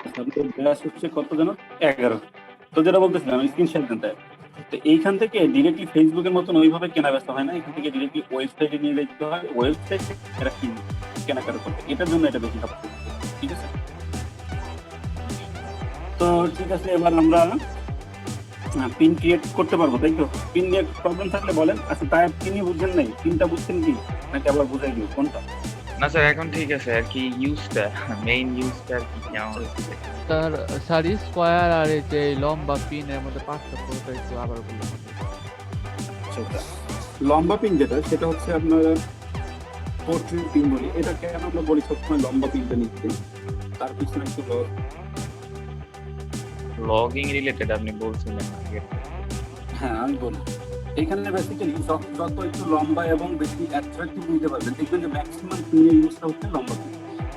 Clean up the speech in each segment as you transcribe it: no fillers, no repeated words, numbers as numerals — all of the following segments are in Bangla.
আমাদের ব্যাস হচ্ছে কত যেন, 11। তো যেটা বলতেছিলাম স্ক্রিনশট দেন তাই। তো এইখান থেকে ডিরেক্টলি ফেসবুকের মতন ওইভাবে কেনা বেচা হয় না, এখান থেকে ডিরেক্টলি ওয়েবসাইটে নিয়ে যেতে হয়, ওয়েবসাইট থেকে এরা কিনবে, কেনাকাটা করবে, এটার জন্য এটা বেশি সবচেয়ে। ঠিক আছে, তো ঠিক আছে, এবার আমরা পিন ক্রিয়েট করতে পারবো তাই তো? পিন নিয়ে প্রবলেম থাকলে বলেন। আচ্ছা তাই পিনই বুঝছেন নাই, পিনটা বুঝছেন কি নাকি আবার বুঝাই দিব কোনটা? না স্যার, এখন ঠিক আছে আর কি, ইউজটা মেইন ইউজটা আর কি কেমন হচ্ছে। তার স্যার স্কোয়ার আর এই যে লম্বা পিনের মধ্যে পার্থক্যটা একটু আবার বলতে হবে। সেটা লম্বা পিন যেটা, সেটা হচ্ছে আপনার পোর্ট্রেট পিন বলি। এটা কেন আমরা বলি সবসময় লম্বা পিনটা নিচ্ছে, তার পিছনে একটু লগিং রিলেটেড আপনি বলছিলেন আগে। হ্যাঁ আমি বলি। এখানে বেসিক্যালি যত একটু লম্বা এবং বেশি অ্যাট্রাক্টিভ নিতে পারবেন, দেখবেন যে ম্যাক্সিমাম পিনের ইউজটা হচ্ছে লম্বা পিন,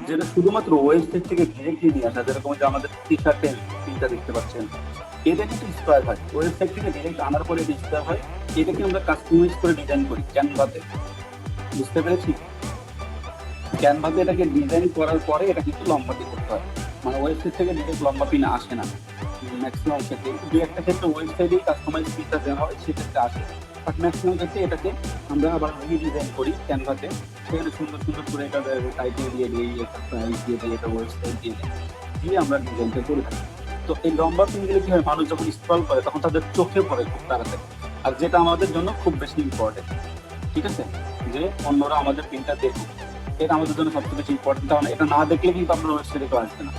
যেটা শুধুমাত্র ওয়েবসাইট থেকে ডিরেক্টলি নিয়ে আসা। যেরকম যে আমাদের টি শার্টের পিনটা দেখতে পাচ্ছেন, এটা কিন্তু স্কোয়ার হয়, ওয়েবসাইট থেকে ডিরেক্ট আনার পরে স্কোয়ার হয়। এটাকে আমরা কাস্টমাইজ করে ডিজাইন করি ক্যানভাতে, বুঝতে পেরেছি? ক্যানভাতে এটাকে ডিজাইন করার পরে এটা কিন্তু লম্বা দিয়ে করতে হয়, মানে ওয়েবসাইট থেকে ডিরেক্ট লম্বা পিন আসে না। ম্যাক্সিমাম ক্ষেত্রে দু একটা ক্ষেত্রে ওয়েবসাইটেই কাস্টমাইজ পিনটা দেওয়া হয়, সেক্ষেত্রে আসে। বাট ম্যাক্সিমাম ক্ষেত্রে এটাকে আমরা আবার রিডিজাইন করি ক্যানভাতে, সেখানে সুন্দর সুন্দর করে এটা টাইটেল দিয়ে দিই, এটা প্রাইস দিয়ে দিই, এটা ওয়েবসাইট দিয়ে দিই, দিয়ে আমরা ডিজাইনটা করে থাকি। তো এই লম্বা পিনগুলো কি হয়, মানুষ যখন স্ক্রল করে তখন তাদের চোখে পড়ে খুব তাড়াতাড়ি, আর যেটা আমাদের জন্য খুব বেশি ইম্পর্টেন্ট। ঠিক আছে, যে অন্যরা আমাদের পিনটা দেখুক, এটা আমাদের জন্য সবচেয়ে বেশি ইম্পর্টেন্ট। কারণ এটা না দেখলে কিন্তু আপনার ওয়েবসাইটে কেউ আসবে না।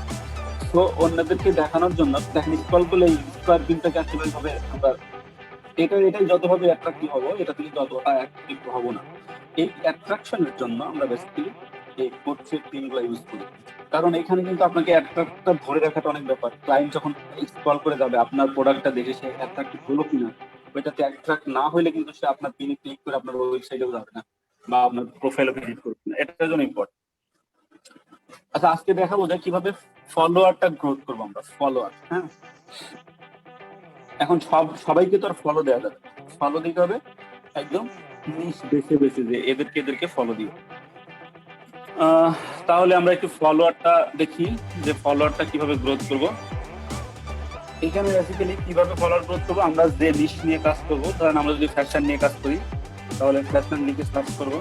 তো অন্যদেরকে দেখানোর জন্য দেখেন স্ক্রল করলে এই স্কোয়ার পিনটাকে আসলে ভাবে আমরা এটাই যতভাবে অ্যাট্রাক্টিভ হবো, এটা থেকে ততটা অ্যাট্রাক্টিভ হবো না। এই অ্যাট্রাকশনের জন্য আমরা বেসিক্যালি এই পোর্ট্রেট পিনগুলো ইউজ করি। কারণ এখানে কিন্তু আপনাকে অ্যাট্রাক্টটা ধরে রাখাটা অনেক ব্যাপার। ক্লায়েন্ট যখন স্ক্রল করে যাবে আপনার প্রোডাক্টটা দেখে সে অ্যাট্রাক্টিভ হলো কিনা, ওইটাতে অ্যাট্রাক্ট না হলে কিন্তু সে আপনার পিনে ক্লিক করে আপনার ওয়েবসাইটেও যাবে না বা আপনার প্রোফাইলও ভিজিট করবে না, এটার জন্য ইম্পর্টেন্ট। আচ্ছা আজকে দেখাবো যে কিভাবে ফলোয়ারটা গ্রোথ করবো আমরা, ফলোয়ার। হ্যাঁ, এখন সবাইকে তো আর ফলো দেওয়া যাবে, ফলো দিতে হবে একদম নিশ বেছে বেছে, যে এদেরকে ফলো দিব। তাহলে আমরা একটু ফলোয়ারটা দেখি, যে ফলোয়ারটা কিভাবে গ্রোথ করব। এখানে বেসিক্যালি কিভাবে ফলোয়ার গ্রোথ করবো, আমরা যে নিশ নিয়ে কাজ করবো, ধরেন আমরা যদি ফ্যাশন নিয়ে কাজ করি তাহলে ফ্যাশন লিখে সার্চ করবো।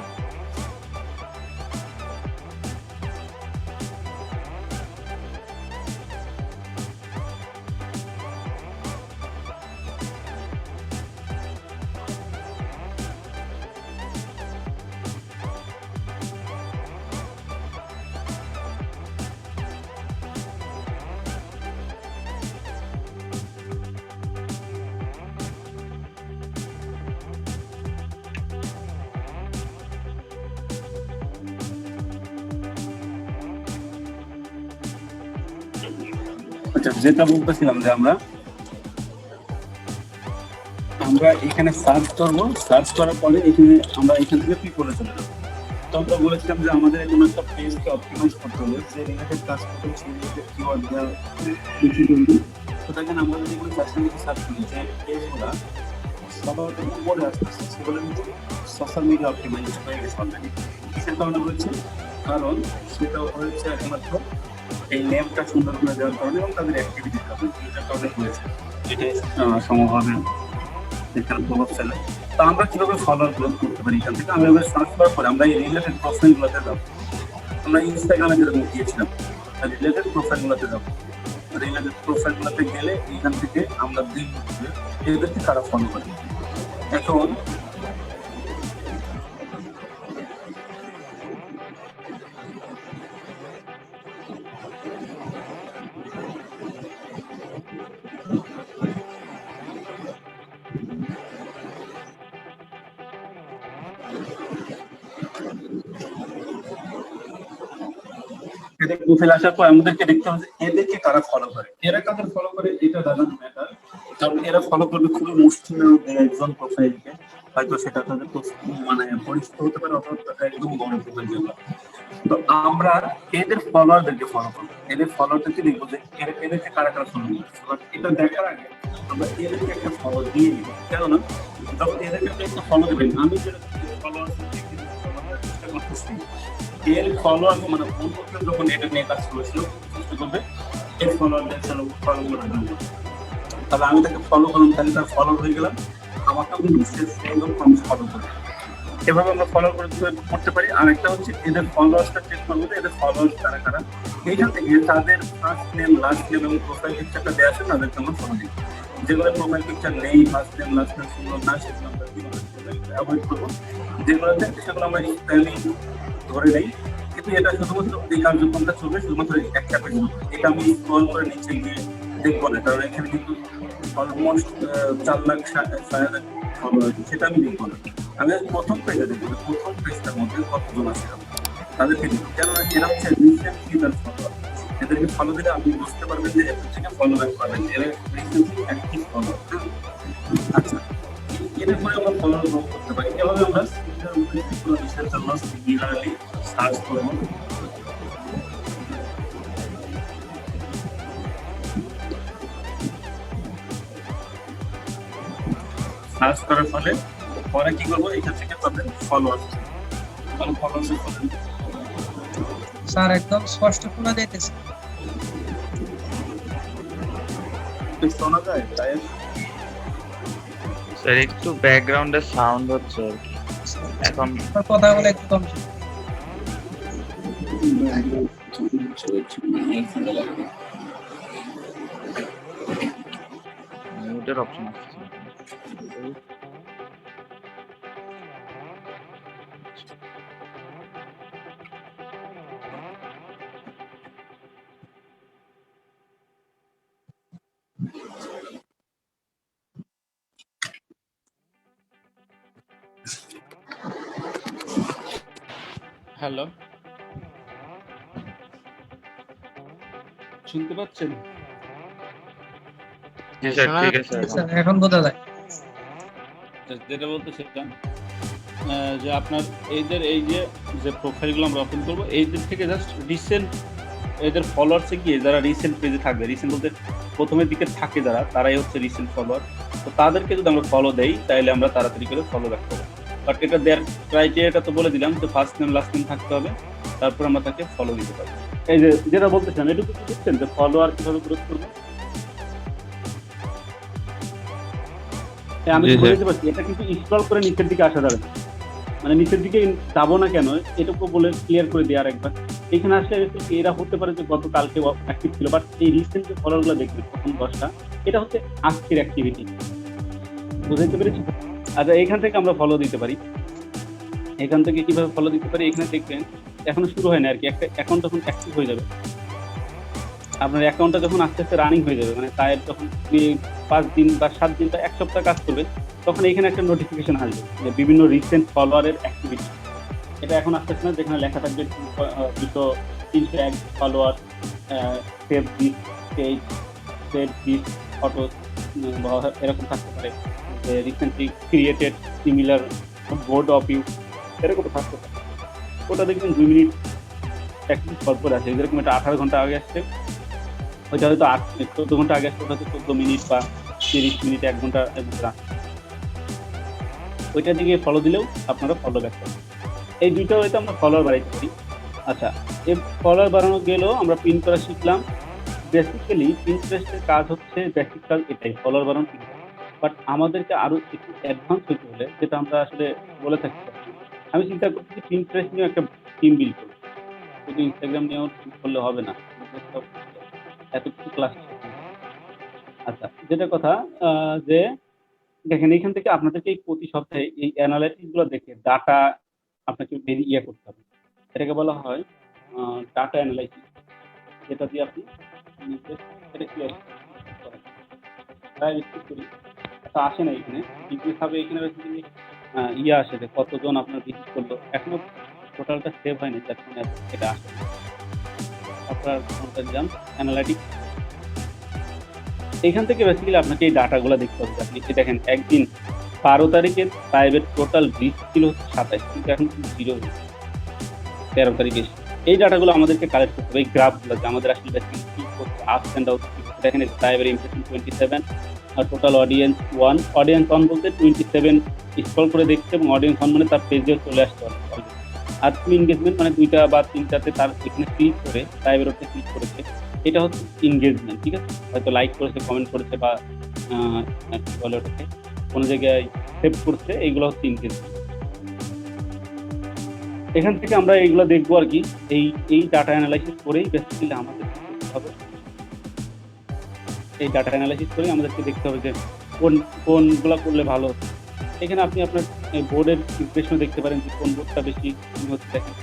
আচ্ছা, যেটা বলতেছিলাম যে আমরা আমরা এখানে সার্চ করবো, সার্চ করার পরে এখানে আমরা এখান থেকে পিপলে চলে যাবো। তো আমরা বলেছিলাম যে আমাদের কোনো একটা পেজকে অপটিমাইজ করতে হবে, যে রিলেটেড কাজ করতে হবে, সেই রিলেটেড কিওয়ার্ড দেওয়া কিছু করবি। তো দেখেন আমরা যদি কোনো ফ্যাশন লিখে সার্চ করি, যে পেজগুলো সবার উপরে আসতেছে সেগুলো কিন্তু সোশ্যাল মিডিয়া অপটিমাইজ হয়ে গেছে অলরেডি। কিসের কারণে হয়েছে? কারণ সেটা হয়েছে একমাত্র এই নেমটা সুন্দর করে দেওয়ার কারণে এবং তাদের অ্যাক্টিভিটির কারণে, এটার কারণে হয়েছে, যেটা সমভাবে এখানে প্রভাব ফেলে। তো আমরা কিভাবে ফলোয়ার গ্রোথ করতে পারি এখান থেকে, আমি এবার সার্চ করার পরে আমরা এই রিলেটেড প্রোফাইলগুলোতে যাবো। আমরা ইনস্টাগ্রামে যেরকম গিয়েছিলাম, রিলেটেড প্রোফাইলগুলোতে যাবো। রিলেটেড প্রোফাইলগুলোতে গেলে এখান থেকে আমরা দেখব যে এদেরকে কারা ফলো করে। এখন এদের প্রোফাইল আসার পর আমাদেরকে দেখতে হবে এদেরকে কারা ফলো করে, এরা কাদের ফলো করে এটা ডাজন্ট ম্যাটার। কারণ এরা ফলো করবে খুবই মুষ্টিমেয় একজন প্রোফাইলকে, হয়তো সেটা তাদের মানে পরিচিত হতে পারে অথবা একদম বড় প্রোফাইল যেগুলো। তো আমরা এদের ফলোয়ারদেরকে ফলো করবো, এদের ফলোয়ারদেরকে দেখবো যে এদেরকে কারা কারা ফলো করছে। এটা দেখার আগে আমরা এদেরকে একটা ফলো দিয়ে দিব, কেননা যখন এদেরকে একটা ফলো দেবেন, আমি যেরকম ফলোয়ার চেষ্টা করতেছি, এর ফলোয়ার মানে অন্য কেউ যখন এটা নিয়ে কাজ করেছিল চেষ্টা করবে এই ফলোয়ারদের ফলো করে দেবো, তাহলে আমি তাকে ফলো করলাম, তাহলে তার ফলো হয়ে গেলাম, আমাকেও কিন্তু সেম আমি ফলো করি। এভাবে আমরা ফলো করতে পারি। আর একটা হচ্ছে এদের ফলোয়ার্সটা চেক করবো যে এদের ফলোয়ার্স কারা কারা। এইখান থেকে তাদের ফার্স্ট নেম, লাস্ট নেম এবং প্রোফাইল পিকচারটা দেওয়া আছে, তাদেরকে আমরা ফলো দিই। যেগুলো প্রোফাইল পিকচার নেই, ফার্স্ট নেম লাস্ট নেম সুন্দর না, সেগুলো আমরা অ্যাভয়েড করবো। যেগুলোতে সেগুলো আমরা স্পেলিং ধরে নেই, কিন্তু এটা শুধুমাত্র এই কার্যক্রমটা চলবে শুধুমাত্র একটা পেজ। এটা আমি স্ক্রল করে নিচে গিয়ে দেখবো না, কারণ এখানে কিন্তু অলমোস্ট 4,60,000 ফলোয়ার আছে, সেটা আমি দেখবো না। আমি প্রথম পেজে দেখবো যে প্রথম পেজটার মধ্যে কতজন আছে তাদেরকে দেখবো, কেননা এরা হচ্ছে রিসেন্টলি তার ফলোয়ার। এদেরকে ফলো দিলে আপনি বুঝতে পারবেন যে এদের থেকে ফলো ব্যাক পাবেন, এরা রিসেন্টলি অ্যাক্টিভ ফলোয়ার। আচ্ছা, এরপরে আমরা ফলো করতে পারি। এভাবে আমরা রিসার্চ জন্য রেগুলারলি সার্চ করবো। সার্চ করার ফলে পরে কি করবো, এখান থেকে পাবেন ফলোয়ার। স্যার একদম স্পষ্ট শোনা যাইতেছে। শোনা যায় তাই? স্যার একটু ব্যাকগ্রাউন্ডে সাউন্ড হচ্ছে আর কি এখন। আপনার কথা বলে একটু কম শোনা। মিউটের অপশন আছে। হ্যালো, শুনতে পাচ্ছেন? জি স্যার, ঠিক আছে। স্যার এখন বোঝা যায়। যেটা বলতে সেটা যে আপনার এইদের এই যে প্রোফাইলগুলো আমরা ওপেন করবো, এইদের থেকে জাস্ট রিসেন্ট এদের ফলোয়ার্সে গিয়ে যারা রিসেন্ট পেজে থাকবে, রিসেন্ট বলতে প্রথমের দিকে থাকে যারা, তারাই হচ্ছে রিসেন্ট ফলোয়ার। তো তাদেরকে যদি আমরা ফলো দেই তাহলে আমরা তাড়াতাড়ি করে ফলো ব্যাক করবো। বাট এটা দেওয়ার ক্রাইটেরিয়াটা তো বলে দিলাম যে ফার্স্ট নেম লাস্ট নেম থাকতে হবে, তারপর আমরা তাকে ফলো দিতে পারি। এই যে যেটা বলতেছিলাম, এটুকু কি বুঝছেন যে ফলোয়ার কিভাবে গ্রোথ করবো? আমি বলে দিতে পারছি, এটা কিন্তু স্ক্রল করে নিচের দিকে আসা যাবে না, মানে নিচের দিকে যাবো না কেন এটুকু বলে ক্লিয়ার করে দিই আর একবার। এখানে আসলে এরা হতে পারে যে গতকালকে অ্যাক্টিভ ছিল, বাট এই রিসেন্ট যে ফলোয়ারগুলো দেখবেন প্রথম 10টা, এটা হচ্ছে আজকের অ্যাক্টিভিটি। বুঝতে পেরেছি? আচ্ছা, এখান থেকে আমরা ফলো দিতে পারি। এখান থেকে কিভাবে ফলো দিতে পারি, এখানে দেখবেন এখনো শুরু হয় না আর কি। একটা অ্যাকাউন্ট যখন অ্যাক্টিভ হয়ে যাবে, আপনার অ্যাকাউন্টটা যখন আস্তে আস্তে রানিং হয়ে যাবে, মানে তাই যখন 5 দিন বা 7 দিন বা 1 সপ্তাহ কাজ করবে, তখন এখানে একটা নোটিফিকেশন আসবে যে বিভিন্ন রিসেন্ট ফলোয়ারের অ্যাক্টিভিটি। এটা এখন আসতেছে না, যেখানে লেখা থাকবে 301 follower, save this page, save this photo, এরকম থাকতে পারে যে recently created similar board of you, এরকম থাকতে পারে। ওটা দেখবেন 2 মিনিট অ্যাক্টিভ পর আসে, যেরকম এটা 18 ঘন্টা আগে আসছে, ওইটা হয়তো 14 ঘন্টা আগে আসছে, ওটা হয়তো 14 মিনিট বা 30 মিনিট, 1 ঘন্টা ওইটা দিকে ফলো দিলেও আপনারা ফলো ব্যাক করবেন। এই দুইটা হয়তো আমরা ফলোয়ার বাড়াইতে পারি। আচ্ছা, এই ফলোয়ার বাড়ানো গেলেও আমরা পিন করা শিখলাম। বেসিক্যালি পিন্টারেস্টের কাজ হচ্ছে, বেসিক কাজ এটাই, ফলোয়ার বাড়ানো পিন করা। বাট আমাদেরকে আরো একটু অ্যাডভান্স হতে হলে, যেটা আমরা আসলে বলে থাকি, আমি চিন্তা করছি পিন্টারেস্ট নিয়ে একটা টিম বিল্ড করবো। শুধু ইনস্টাগ্রাম নিয়েও করলে হবে না, এত কিছু ক্লাস। আচ্ছা, যেটা কথা যে দেখেন, এখান থেকে আপনাদেরকে এই প্রতি সপ্তাহে এই অ্যানালাইটিক্স গুলো দেখে ডাটা আপনাকে ইয়ে করতে হবে। এটাকে বলা হয় ডাটা অ্যানালাইসিস, যেটা দিয়ে আপনি নিজের এটা ক্লিয়ার করেন। তাই করি তা আসে না এখানে বিজনেস হবে, এখানে বেসিক্যালি ইয়ে আসে যে কতজন আপনার ভিজিট করলো, এখনো টোটালটা সেভ হয়নি, যার জন্য এটা আসে না। আপনার দিলাম অ্যানালাইটিক্স, এখান থেকে বেসিক্যালি আপনাকে এই ডাটাগুলো দেখতে হবে। আপনি দেখেন একদিন 12 তারিখে প্রাইভেট টোটাল ভিজিট ছিল হচ্ছে 27, কিন্তু এখন কিন্তু 0 হয়েছে 13 তারিখে। এই ডাটাগুলো আমাদেরকে কালেক্ট করতে হবে, এই গ্রাফগুলো যে আমাদের আসলে বেসিক্যালি কি করছে, আপস অ্যান্ড ডাউন। দেখেন প্রাইভেট ইমপ্রেশন 27 আর টোটাল অডিয়েন্স 1। অডিয়েন্স 1 বলতে 27 স্ক্রল করে দেখছে, এবং অডিয়েন্স 1 মানে তার পেজে চলে আসতে হবে। আর ইনগেজমেন্ট মানে 2টা বা 3টাতে তার এখানে ক্লিক করে প্রাইভেট ক্লিক করেছে, এটা হচ্ছে এনগেজমেন্ট, ঠিক আছে? হয়তো লাইক করেছে, কমেন্ট করেছে বা কি বলে ওটাকে, কোনো জায়গায় সেভ করছে, এইগুলো হচ্ছে এনগেজমেন্ট। এখান থেকে আমরা এইগুলো দেখবো আর কি। এই ডাটা অ্যানালাইসিস করেই বেসিক্যালি আমাদের কি করতে হবে, এই ডাটা অ্যানালাইসিস করেই আমাদেরকে দেখতে হবে যে কোনগুলো করলে ভালো হচ্ছে। এখানে আপনি আপনার বোর্ডের ইমপ্রেশন দেখতে পারেন যে কোন বোর্ডটা বেশি হচ্ছে, দেখেন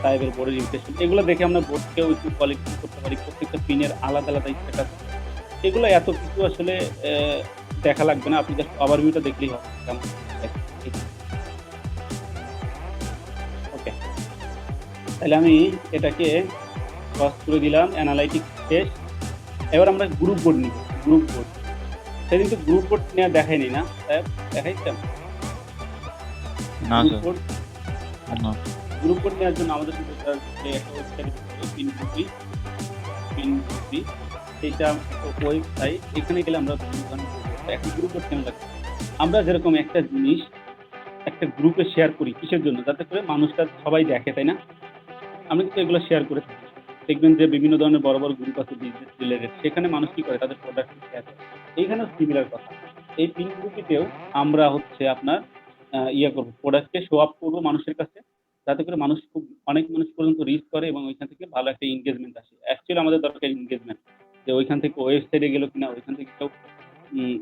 সাহেবের বোর্ডের ইমপ্রেশন। এগুলো দেখে আমরা বোর্ডকেও একটু কোয়ালিটি করতে পারি, প্রত্যেকটা পিনের আলাদা আলাদা স্ট্যাটাস। এগুলো এত কিছু আসলে দেখা লাগবে না, আপনি জাস্ট ওভারভিউটা দেখলেই হবে কেমন। ওকে, তাহলে আমি এটাকে ক্রস করে দিলাম, অ্যানালাইটিক্স শেষ। এবার আমরা গ্রুপ বোর্ড নিব। গ্রুপ বোর্ড, সেদিন তো গ্রুপ বোর্ড নেওয়া দেখায়নি না সাহেব, দেখাইছিলাম না গ্রুপ স্যার, বোর্ড। না। গ্রুপ বোর্ড নেওয়ার জন্য আমাদের সাথে একটা ওয়েবসাইট পিনগ্রুপি, এটা একটা ওয়েবসাইট। এখানে গেলে আমরা একটা গ্রুপ বোর্ড কেন লাগবে, আমরা যেরকম একটা জিনিস একটা গ্রুপে শেয়ার করি কিসের জন্য, যাতে করে মানুষটা সবাই দেখে, তাই না? আমরা কিন্তু এগুলো শেয়ার করে থাকি। দেখবেন যে বিভিন্ন ধরনের বড় বড় গ্রুপ আছে বিজনেস রিলেটেড, সেখানে মানুষ কি করে, তাদের প্রোডাক্ট শেয়ার করে। এইখানেও সিমিলার কথা, এই পিন গ্রুপেও আমরা হচ্ছে আপনার করবো, প্রোডাক্টকে শো আপ করবো মানুষের কাছে, যাতে করে মানুষ অনেক মানুষ পর্যন্ত রিচ করে এবং ওইখান থেকে ভালো একটা এনগেজমেন্ট আসে। অ্যাকচুয়ালি আমাদের দরকার এনগেজমেন্ট, যে ওইখান থেকে ওয়েবসাইটে গেলো কিনা, ওইখান থেকে কেউ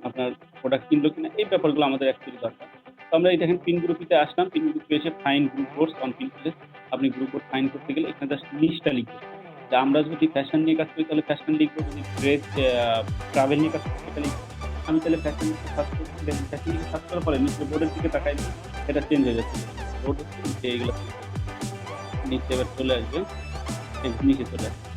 আপনার প্রোডাক্ট কিনলো কিনা, এই ব্যাপারগুলো আমাদের অ্যাকচুয়ালি দরকার। তো আমরা এটা এখন পিন গ্রুপিতে আসলাম, পিন গ্রুপে এসে ফাইন গ্রুপ বোর্ডস অন পিনপ্লেস। আপনি গ্রুপ বোর্ড ফাইন করতে গেলে এখানে জাস্ট নিশটা লিখবেন, যে আমরা যদি ফ্যাশন নিয়ে কাজ করি তাহলে ফ্যাশন লিখবো, যদি ড্রেস ট্রাভেল নিয়ে কাজ করি সেটা লিখবো। আমি তাহলে ফ্যাশন সার্চ করতে, ফ্যাশন নিয়ে সার্চ করার পরে নিচে বোর্ডের দিকে তাকাই দিই, এটা চেঞ্জ হয়ে যাচ্ছে। বোর্ড হচ্ছে নিচে, এইগুলো নিচে এবার চলে আসবে, নিচে চলে আসবে।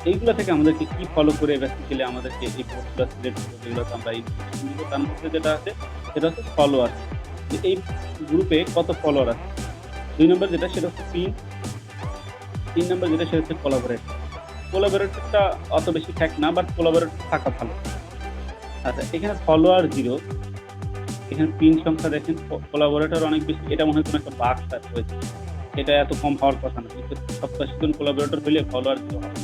এইগুলো থেকে আমাদেরকে কি ফলো করে বেসিক্যালি আমাদেরকে এই বোর্ডগুলো সিলেক্ট করবো, যেগুলোতে আমরা ইনফরমেশন দিব। তার মধ্যে যেটা আছে সেটা হচ্ছে ফলোয়ার, যে এই গ্রুপে কত ফলোয়ার আছে। 2 নম্বর যেটা সেটা হচ্ছে পিন। 3 নম্বর যেটা সেটা হচ্ছে কোলাবোরেটর। কোলাবোরেটরটা অত বেশি থাক না, বাট কোলাবোরেটর থাকা ভালো। আচ্ছা, এখানে ফলোয়ার 0, এখানে পিন সংখ্যা দেখেন, কোলাবোরেটর অনেক বেশি। এটা মনে হয় কোনো একটা বাগ হয়েছে, এটা এত কম হওয়ার কথা না, 87 জন কোলাবোরেটর হলে ফলোয়ার 0 হবে।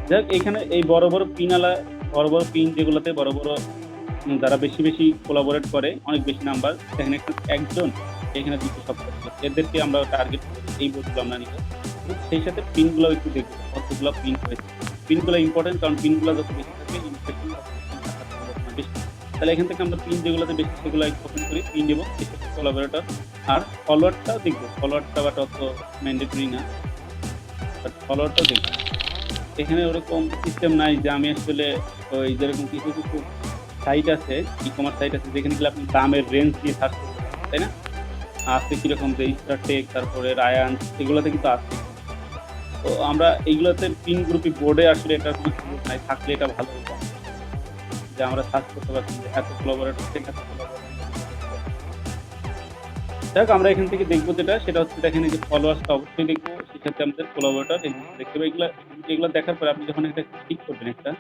যাই হোক, এখানে এই বড় বড় পিনওয়ালা, বড় বড় পিন যেগুলোতে বড় বড় যারা বেশি বেশি কোলাবোরেট করে, অনেক বেশি নাম্বার, এখানে একজন, এখানে 287, এদেরকে আমরা টার্গেট করি, এই বোর্ডগুলো আমরা নিব। সেই সাথে পিনগুলো একটু দেখবো কতগুলো পিন হয়েছে। পিনগুলো ইম্পর্টেন্ট, কারণ পিনগুলো যত বেশি থাকে ইনফেকশন বেশি। তাহলে এখান থেকে আমরা পিন যেগুলোতে বেশি সেগুলো ওপেন করি, পিন দেবো, কোলাবোরেটর। আর ফলোয়ারটাও দেখবো, ফলোয়ারটা বাট অত ম্যান্ডেটরি না, বাট ফলোয়ারটাও দেখবো। এখানে ওরকম সিস্টেম নাই যে আমি আসলে ওই যেরকম কিছু কিছু সাইট আছে, ই কমার্স সাইট আছে, যেখানে গেলে আপনি দামের রেঞ্জ দিয়ে সার্চ করতে পারেন, তাই না? আছে কিরকম যে স্টারটেক, তারপরে রায়ান, এগুলোতে কিন্তু আছে। তো আমরা এইগুলোতে পিন গ্রুপি বোর্ডে আসলে এটা কোনো সুযোগ নাই, থাকলে এটা ভালো হতো, যে আমরা সার্চ করতে পারছি যে এত কোলাবোরেটর থেকে এত কোলাবোরেটর। যাই হোক, আমরা এখান থেকে দেখবো যেটা সেটা হচ্ছে, দেখেন এই যে ফলোয়ার্সটা অবশ্যই দেখবো, সেই সাথে আমাদের কোলাবোরেটর দেখতে হবে। এগুলো দেখার পরে আপনি যখন একটা ক্লিক করবেন, একটা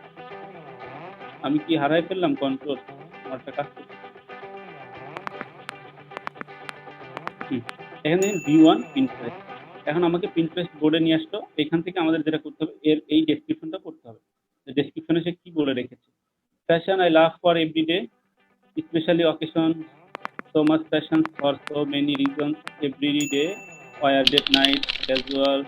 আমি কি হারাই ফেললাম কন্ট্রোল, আমারটা কাজ করছে। এখানে V1 পিনট্রেস্ট, এখন আমাকে পিনট্রেস্ট বোর্ডে নিয়ে আসলো। এখান থেকে আমাদের যেটা করতে হবে, এর এই ডেসক্রিপশনটা করতে হবে। ডেসক্রিপশনে সে কি বলে রেখেছে, fashion I love for everyday, specially occasion, so much passion for so many reasons, every day, wear that night, casual।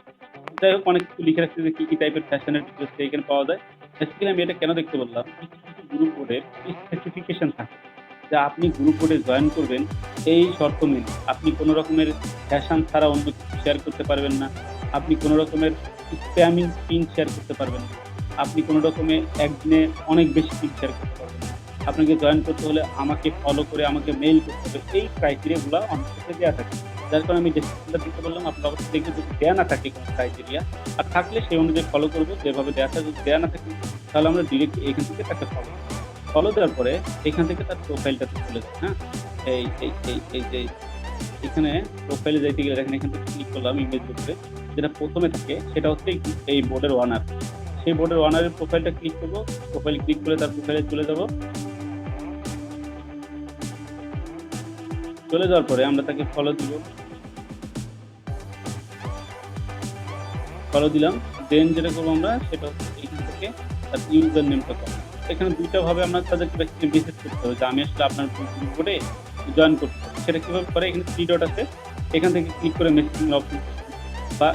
যাই হোক, অনেক কিছু লিখে রাখছে যে কি কি টাইপের ফ্যাশনের ডিটেলস এখানে পাওয়া যায়। বেসিক্যালি আমি এটা কেন দেখতে বললাম, কিছু কিছু গ্রুপ বোর্ডের স্পেসিফিকেশন থাকে, যা আপনি গ্রুপ বোর্ডে জয়েন করবেন এই শর্ত মেনে। আপনি কোনো রকমের ফ্যাশন ছাড়া অন্য কিছু শেয়ার করতে পারবেন না, আপনি কোনো রকমের স্প্যামিং পিন শেয়ার করতে পারবেন না, আপনি কোনো রকমের একদিনে অনেক বেশি পিন শেয়ার করতে পারবেন না। আপনাকে জয়েন করতে হলে আমাকে ফলো করে আমাকে মেইল করতে হবে, এই ক্রাইটেরিয়াগুলো অনেক ক্ষেত্রে দেওয়া থাকে। যার কারণে আমি ডেসক্রিপশনটা দিতে বললাম, আপনার অবশ্যই দেখবেন যদি দেওয়া না থাকে কোনো ক্রাইটেরিয়া, আর থাকলে সেই অনুযায়ী ফলো করবো যেভাবে দেওয়া থাকে। যদি দেওয়া না থাকে তাহলে আমরা ডিরেক্ট এখান থেকে তাকে ফলো দেওয়ার পরে এখান থেকে তার প্রোফাইলটাতে চলে যায়। হ্যাঁ, এই এই এই এই যে এখানে প্রোফাইলে যাইতে গেলে দেখেন, এখান থেকে ক্লিক করলাম ইমেজ গ্রুপে, যেটা প্রথমে থাকে সেটা হচ্ছে এই বোর্ডের ওয়ানার। সেই বোর্ডের ওয়ানারের প্রোফাইলটা ক্লিক করবো, প্রোফাইল ক্লিক করে তার প্রোফাইলে চলে যাব। চলে যাওয়ার পরে আমরা তাকে ফলো দিব, ফলো দিলাম। দেন যেটা করবো আমরা সেটা হচ্ছে এইখান থেকে আর ইউজার নেমটা কম। এখানে দুইটা ভাবে আমরা তাদেরকে মেসেজ করতে হবে যে আমি আসলে আপনার গ্রুপ বোর্ডে জয়েন করতে পারি। সেটা কিভাবে করে, এখানে 3 ডট আছে, এখান থেকে ক্লিক করে মেসেজিং অপশন বা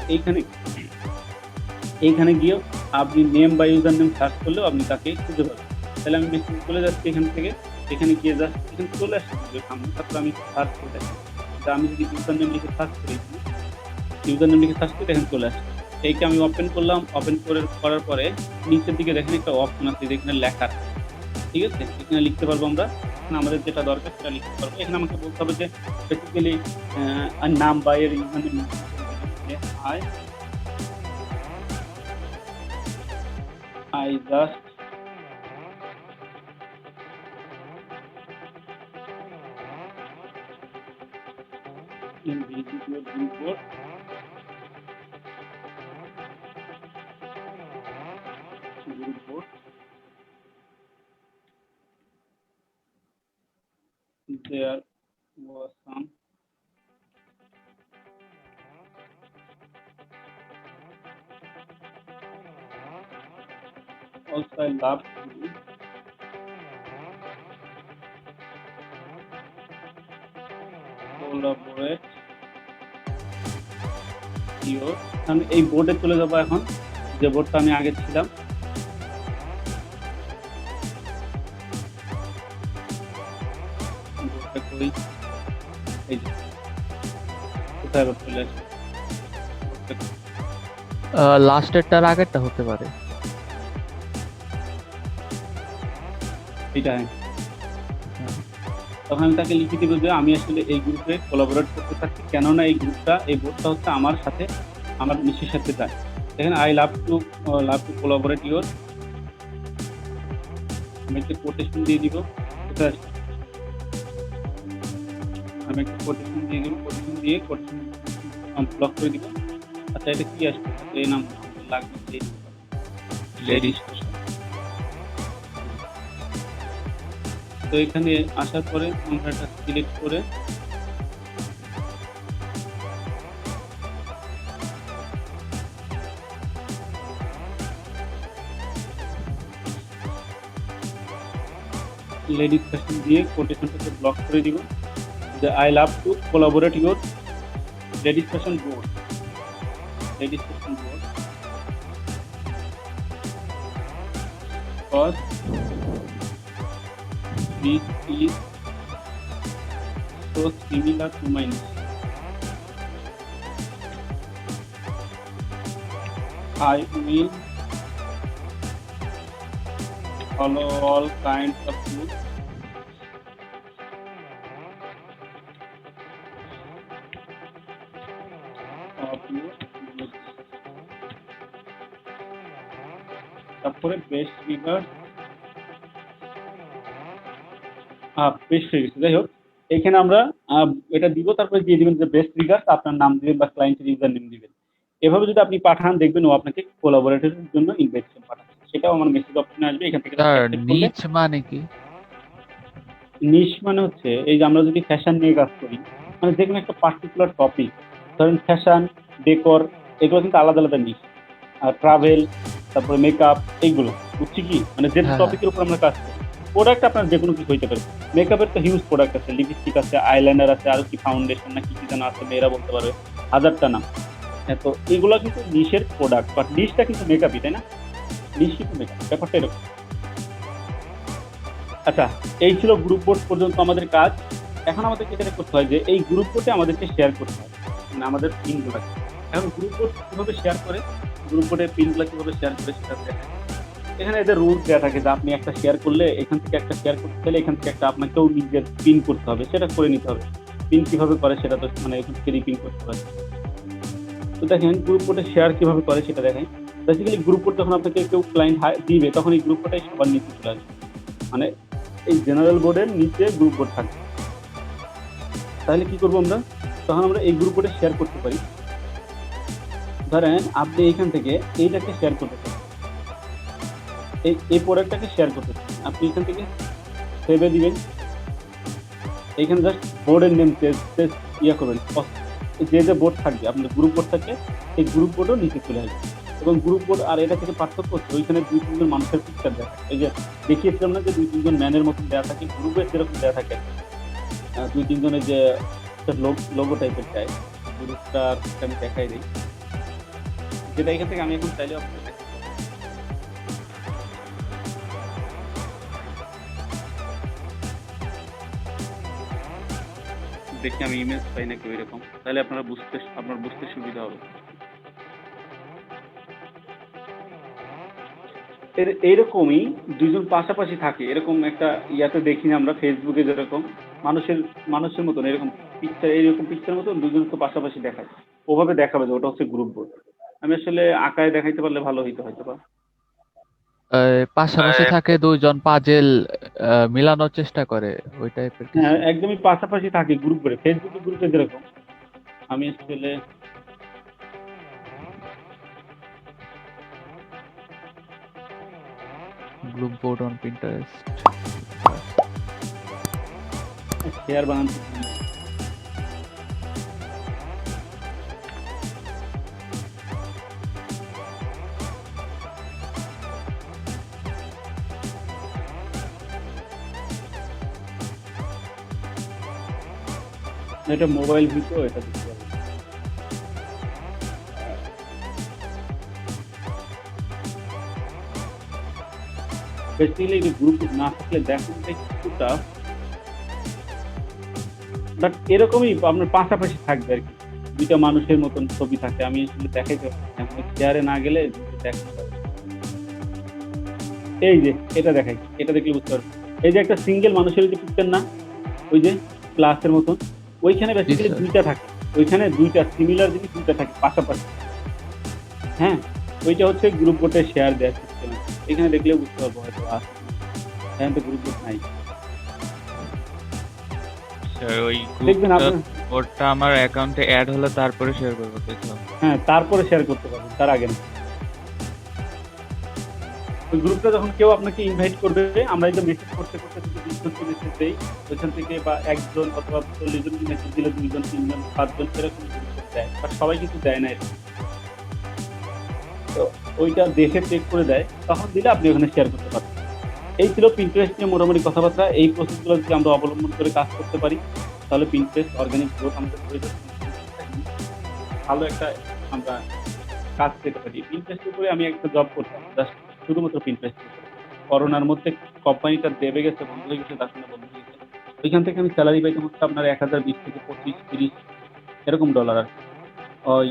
এইখানে গিয়েও আপনি নেম বা ইউজার নেম সার্চ করলেও আপনি তাকে খুঁজে পাবেন। তাহলে আমি মেসেজ চলে যাচ্ছি এখান থেকে, এখানে গিয়ে জাস্ট এখানে চলে আসছে সামনে, তারপর আমি সার্চ করে দেখি। আমি যদি ইউজার নেম লিখে সার্চ করি, এখানে চলে আসে। এইকে আমি ওপেন করলাম, করার পরে নিচের দিকে দেখেন একটা অপশন আছে যেখানে লেখা, ঠিক আছে, এখানে লিখতে পারবো আমরা। এখানে আমাদের যেটা দরকার সেটা লিখতে পারবো। এখানে আমাকে বলতে হবে যে বেসিক্যালি নাম বা এর user name I just visit your group board. There was some also I love to collaborate your, আমি এই বোর্ডে চলে যাবো এখন, যে বোর্ডটা আমি আগে ছিলাম। বোর্ডটা করি, এই যে কোথায় আবার চলে আসে, লাস্টেরটার আগেরটা হতে পারে। এটা তখন আমি তাকে লিখে দেবো যে আমি আসলে এই গ্রুপে কোলাবোরেট করতে চাচ্ছি, কেননা এই বোর্ডটা হচ্ছে আমার সাথে, আমার নিশ্চের সাথে যায়। দেখেন I love to collaborate your, আমি একটা কোটেশন দিয়ে দিব, কোথায় আসছে, আমি একটা কোটেশন দিয়ে দিব, কোটেশন ব্লক করে দিব। আচ্ছা এটা কি আসবে, এই নাম লাগবে লেডিস। তো এখানে আসার পরে আমরা এটা সিলেক্ট করে লেডিস সেকশন দিয়ে কোটেশনটাকে ব্লক করে দিব যে I love to collaborate your ladies section board, because this is so similar to my niche. I will follow all kinds of food of your group. তারপরে বেস্ট ফিগার বেস্ট ফিগার, যাই হোক এখানে আমরা এটা দিব, তারপরে দিয়ে দিবেন যে বেস্ট ফিগার, আপনার নাম দিবেন বা ক্লায়েন্টের ইউজার নেম দিবেন। এভাবে যদি আপনি পাঠান দেখবেন ও আপনাকে কোলাবোরেটরের জন্য ইনভাইটেশন পাঠাচ্ছে, সেটাও আমার মেসেজ অপশনে আসবে। এখান থেকে নিচ মানে কি? নিশ মানে হচ্ছে এই যে আমরা যদি ফ্যাশন নিয়ে কাজ করি, মানে যে কোনো একটা পার্টিকুলার টপিক, ধরেন ফ্যাশন, ডেকর, এগুলো কিন্তু আলাদা আলাদা নিশ। আর ট্রাভেল, তারপরে মেকআপ, এইগুলো বুঝছি কি, মানে যে টপিকের উপর আমরা কাজ করি। প্রোডাক্ট আপনার যে কোনো কিছু হইতে পারে, মেকআপের তো হিউজ প্রোডাক্ট আছে, লিপস্টিক আছে, আইলাইনার আছে, আর কি ফাউন্ডেশন না কি কি যেন আছে, মেয়েরা বলতে পারবে হাজারটা নাম। হ্যাঁ, তো এগুলো কিন্তু নিশের প্রোডাক্ট, বাট নিশটা কিন্তু মেকআপই, তাই না? নিশ কিন্তু মেকআপ, ব্যাপারটা এরকম। আচ্ছা, এই ছিল গ্রুপ বোর্ড পর্যন্ত আমাদের কাজ। এখন আমাদেরকে যেটা করতে হয় যে এই গ্রুপ বোর্ডে আমাদেরকে শেয়ার করতে হয়, মানে আমাদের পিনগুলো। এখন গ্রুপ বোর্ড কীভাবে শেয়ার করে, গ্রুপ বোর্ডের পিনগুলো কীভাবে শেয়ার করে সেটা দেখেন। এখানে এদের রুলস দেওয়া থাকে যে আপনি একটা শেয়ার করলে এখান থেকে একটা শেয়ার করতে চাইলে এখান থেকে একটা আপনাকেও নিজের পিন করতে হবে, সেটা করে নিতে হবে। পিন কীভাবে করে সেটা তো মানে এখান থেকে রিপিন করতে হবে। তো দেখেন গ্রুপ বোর্ডে শেয়ার কীভাবে করে সেটা দেখেন। বেসিক্যালি গ্রুপ বোর্ড যখন আপনাকে কেউ ক্লায়েন্ট দিবে তখন এই গ্রুপ বোর্ডটাই সবার নিচে চলে আসবে, মানে এই জেনারেল বোর্ডের নিচে গ্রুপ বোর্ড থাকবে। তাহলে কি করবো আমরা, তখন আমরা এই গ্রুপ বোর্ডে শেয়ার করতে পারি। ধরেন আপনি এইখান থেকে এইটাকে শেয়ার করতে পারেন, এই প্রোডাক্টটাকে শেয়ার করতে পারেন। আপনি এখান থেকে সেভে দিবেন, এইখানে জাস্ট বোর্ডের নেম ইয়া করবেন, যে বোর্ড থাকবে আপনার গ্রুপ বোর্ড থাকলে এই গ্রুপ বোর্ডও নিচে চলে আসবে। এবং গ্রুপ বোর্ড আর এটা থেকে পার্থক্য হচ্ছে ওইখানে 2-3 জন মানুষের পিকচার দেখা, এই যে দেখিয়েছিলাম না যে 2-3 জন ম্যানের মতন দেওয়া থাকে, গ্রুপে যেরকম দেওয়া থাকে 2-3 জনের যে লোগো টাইপের চাই, গ্রুপটা আমি দেখাই দিই, যেটা এখান থেকে আমি এখন চাইলে আপনাদের দেখাতে পারবো। দেখি আমি ইমেজ পাই নাকি ওইরকম, তাহলে আপনার বুঝতে সুবিধা হবে। এইরকমই 2 জন পাশাপাশি থাকে, এরকম একটা ইয়াতে দেখি না আমরা ফেসবুকে যেরকম মানুষের মতন এরকম পিকচার মতন 2 জনকে পাশাপাশি দেখায়, ওভাবে দেখাবে যে ওটা হচ্ছে গ্রুপ বোর্ড। আমি আসলে আঁকায় দেখাইতে পারলে ভালো হইতো হয়তো বা। পাশাপাশি থাকে দুইজন পাজেল মিলানোর চেষ্টা করে ওই টাইপের কিছু। হ্যাঁ, একদমই পাশাপাশি থাকে গ্রুপ বোর্ডে, ফেসবুকে গ্রুপে যেরকম। আমি আসলে group board on Pinterest share বানাতে এটা মোবাইল ভিডিও, এটা দেখতে পারবেন। বেসিক্যালি গ্রুপ না থাকলে দেখুন কিছুটা, বাট এরকমই আপনার পাশাপাশি থাকবে আর কি, 2টা মানুষের মতন ছবি থাকে। আমি আসলে দেখাই শেয়ারে না গেলে দেখতে পারবেন। এই যে এটা দেখাই, এটা দেখলে বুঝতে পারবেন। এই যে একটা সিঙ্গেল মানুষের যে পিকচার না, ওই যে প্লাসের মতন, ওইখানে বেসিক্যালি 2টা থাকে, ওইখানে 2টা সিমিলার জিনিস 2টা থাকে পাশাপাশি। হ্যাঁ, ওইটা হচ্ছে গ্রুপ বোর্ডে শেয়ার দেওয়ার সিস্টেম। এখানে দেখলে বুঝতে পারবো হয়তো এখন তো গ্রুপ বোর্ড নাই। স্যার ওই দেখবেন আপনার, বোর্ডটা আমার অ্যাকাউন্টে অ্যাড হলে তারপরে শেয়ার করবো তাই তো? হ্যাঁ তারপরে শেয়ার করতে পারবেন, তার আগে না। ওই গ্রুপটা যখন কেউ আপনাকে ইনভাইট করবে, আমরা এই যে মেসেজ করতে করতে যদি 20 জন মেসেজ দেই, ওইখান থেকে বা 1 জন অথবা 40 জন মেসেজ দিলে 2 জন 3 জন 5 জন এরকম গ্রুপ দেয়, বাট সবাই কিন্তু দেয় না এটা। তো ওইটা দেখে চেক করে দেয়, তখন দিলে আপনি ওখানে শেয়ার করতে পারবেন। এই ছিল পিন্টারেস্ট নিয়ে মোটামুটি কথাবার্তা। এই প্রসেসগুলো যদি আমরা অবলম্বন করে কাজ করতে পারি, তাহলে পিন্টারেস্ট অর্গানিক গ্রোথ আমাদের ভালো একটা আমরা কাজ পেতে পারি। পিন্টারেস্টের উপরে আমি একটা জব করতাম, জাস্ট শুধুমাত্র পিন্টারেস্ট। করোনার মধ্যে কোম্পানিটা দেবে গেছে, বন্ধ হয়ে গেছে, তার জন্য বন্ধ হয়ে গেছে। ওইখান থেকে আমি স্যালারি পাইতাম হচ্ছে আপনার 1020 থেকে 25-30 এরকম ডলার আর কি। ওই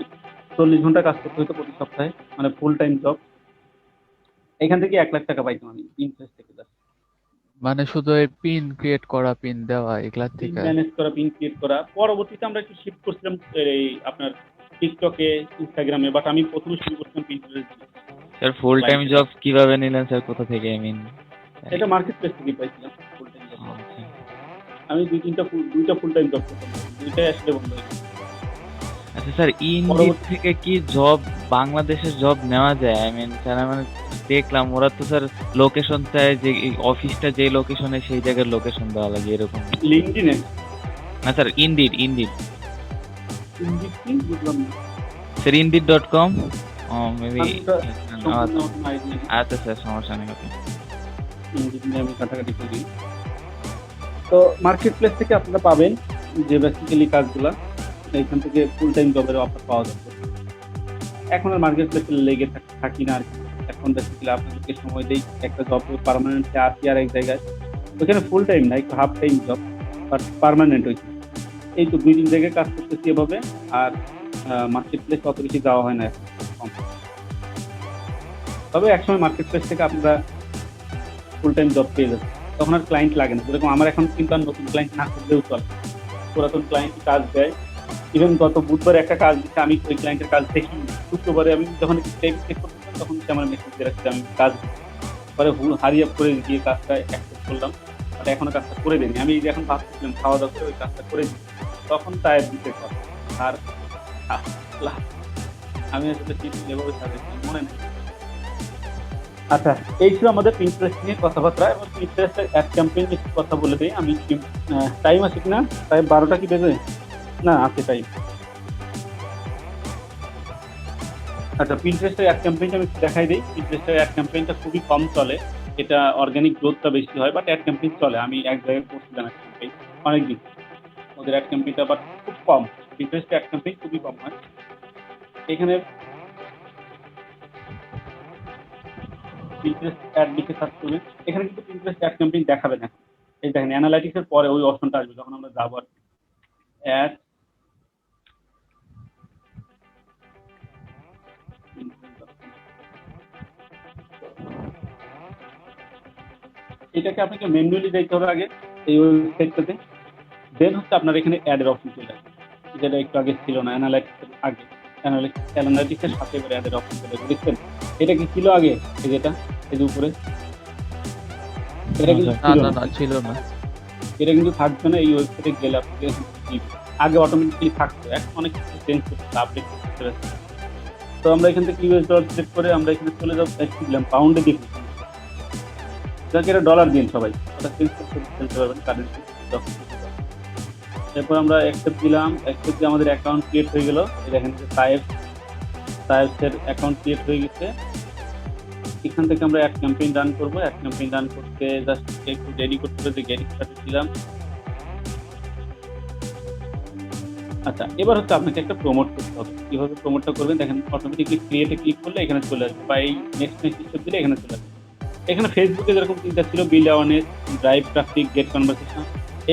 40 ঘন্টা কাজ করতে হতো প্রতি সপ্তাহে, মানে ফুল টাইম জব। এখান থেকে 1 লাখ টাকা পাইতাম আমি ইন্টারেস্ট থেকে। মানে শুধু এই পিন ক্রিয়েট করা, পিন দেওয়া, এগুলা পিন থেকে। ম্যানেজ করা, পিন ক্রিয়েট করা। পরবর্তীতে আমরা একটু শিফট করছিলাম এই আপনার টিকটকে, ইনস্টাগ্রামে, বাট আমি প্রথমে শুরু করছিলাম Pinterest. Sir full time job কিভাবে নিলেন স্যার, কোথা থেকে? আই মিন এটা মার্কেট প্লেস থেকে পাইছিলাম ফুল টাইম জব। আমি দুইটা ফুল টাইম জব করতাম, দুইটাই আসলে বন্ধ হয়ে গেছে। আচ্ছা স্যার, ইন্ডিড থেকে কি জব, বাংলাদেশের জব নেওয়া যায়? আই মিন স্যার মানে দেখলাম ওরা তো স্যার লোকেশন চায়, যে অফিসটা যে লোকেশনে সেই জায়গার লোকেশন দেওয়া লাগে এরকম। লিঙ্কডইনে না স্যার, ইন্ডিড কি বুঝলাম না স্যার, indeed.com মেবি। সম্পূর্ণ idea নেই। আচ্ছা স্যার, সমস্যা নেই। ওকে ইন্ডিডে আমি কাটাকাটি করি। তো মার্কেট প্লেস থেকে আপনারা পাবেন যে বেসিক্যালি কাজগুলা, এইখান থেকে ফুল টাইম জবের অফার পাওয়া যাবে। এখন আর মার্কেট প্লেসে লেগে থাকি না আর কি। এখন বেসিক্যালি আপনাদেরকে সময় দেই, একটা জব পার্মানেন্টলি আসি আর এক জায়গায়, ওখানে ফুল টাইম না, একটু half time job, but permanent হয়েছে। এই তো 2-3 জায়গায় কাজ করতেছি এভাবে। আর মার্কেট প্লেস অত বেশি যাওয়া হয় না এখন, কম। তবে একসময় মার্কেট প্লেস থেকে আপনারা ফুল টাইম জব পেয়ে যাবেন, তখন আর ক্লায়েন্ট লাগে না। যেরকম আমার এখন কিন্তু আর নতুন ক্লায়েন্ট না করলেও চলে, পুরাতন ক্লায়েন্ট কাজ দেয়। ইভেন গত বুধবার একটা কাজ দিচ্ছে, আমি ওই ক্লায়েন্টের কাজ দেখি, শুক্রবারে আমি যখন চেক করতেছিলাম তখন সে আমার মেসেজ দিয়ে রাখছে আমি কাজ দিচ্ছি। পরে হারি আপ করে গিয়ে কাজটা অ্যাকসেপ্ট করলাম, আর এখনো কাজটা করে দিইনি। আমি এখন ভাবছিলাম খাওয়া দাওয়া করে ওই কাজটা করে দিই, তখন তাই দিতে পারবো। আর আমি আসলে এভাবে সাজেশন মনে নেই। আচ্ছা, এই ছিল আমাদের পিন্টারেস্ট নিয়ে কথাবার্তা। এবং পিন্টারেস্টের অ্যাড ক্যাম্পেইন নিয়ে কথা বলে দিই আমি। টাইম আছে কিনা? প্রায় 12টা কি বেজে? না, আছে টাইম। আচ্ছা, পিন্টারেস্টের অ্যাড ক্যাম্পেইনটা আমি একটু দেখাই দিই। পিন্টারেস্টের অ্যাড ক্যাম্পেইনটা খুবই কম চলে। এটা অর্গানিক গ্রোথটা বেশি হয়, বাট অ্যাড ক্যাম্পেইন চলে। আমি এক জায়গায় করছিলাম অ্যাড ক্যাম্পেইন অনেকদিন। ওদের অ্যাড ক্যাম্পেইনটা বাট খুব কম। পিন্টারেস্টে অ্যাড ক্যাম্পেইন খুবই কম হয়। এখানে পিন্টারেস্ট অ্যাড লিখে সার্চ করবেন। এখানে কিন্তু পিন্টারেস্ট অ্যাড ক্যাম্পেইন দেখাবে না। এই দেখেন অ্যানালাইটিক্স এর পরে ওই অপশনটা আসবে যখন আমরা যাবো আর অ্যাড এটাকে আপনাকে ম্যানুয়ালি যাইতে হবে আগে এই ওয়েবসাইটটাতে। দেন হচ্ছে আপনার এখানে অ্যাডের অপশন চলে আসবে, যেটা একটু আগে ছিল না। অ্যানালাইটিক্সের আগে অ্যানালাইটিক্সের সাথে করে অ্যাডের অপশন চলে আসবে। দেখছেন এটা কি ছিল আগে? এই যেটা এই যে উপরে এটা কিন্তু না ছিল না না। না, ছিল না। এটা কিন্তু থাকবে না। এই ওয়েবসাইটে গেলে আপনি আগে অটোমেটিক্যালি থাকতো, এখন অনেক কিছু চেঞ্জ করতে আপডেট করতে পারছে। তো আমরা এখান থেকে ইউএস ডলার সিলেক্ট করে আমরা এখানে চলে যাবো। একটু দিলাম পাউন্ডে দেখি, যাকে এটা ডলার দিন সবাই, ওটা চেঞ্জ করতে ফেলতে পারবেন কারেন্সি। এরপর আমরা অ্যাকসেপ্ট দিলাম। অ্যাকসেপ্ট দিয়ে আমাদের অ্যাকাউন্ট ক্রিয়েট হয়ে গেল। এই দেখেন যে সায়েবসের অ্যাকাউন্ট ক্রিয়েট হয়ে গেছে। এখান থেকে আমরা অ্যাড ক্যাম্পেইন রান করবো। অ্যাড ক্যাম্পেইন রান করতে জাস্ট একটু রেডি করতে হবে, যে গেট স্টার্টেড দিলাম। আচ্ছা, এবার হচ্ছে আপনাকে একটা প্রমোট করতে হবে। কিভাবে প্রমোটটা করবেন দেখেন, অটোমেটিকলি ক্রিয়েটে ক্লিক করলে এখানে চলে আসবে, বা এই নেক্সট স্টেপ দিলে এখানে চলে আসবে। এখানে ফেসবুকে যেরকম তিনটা ছিল, build awareness, drive traffic, get conversation,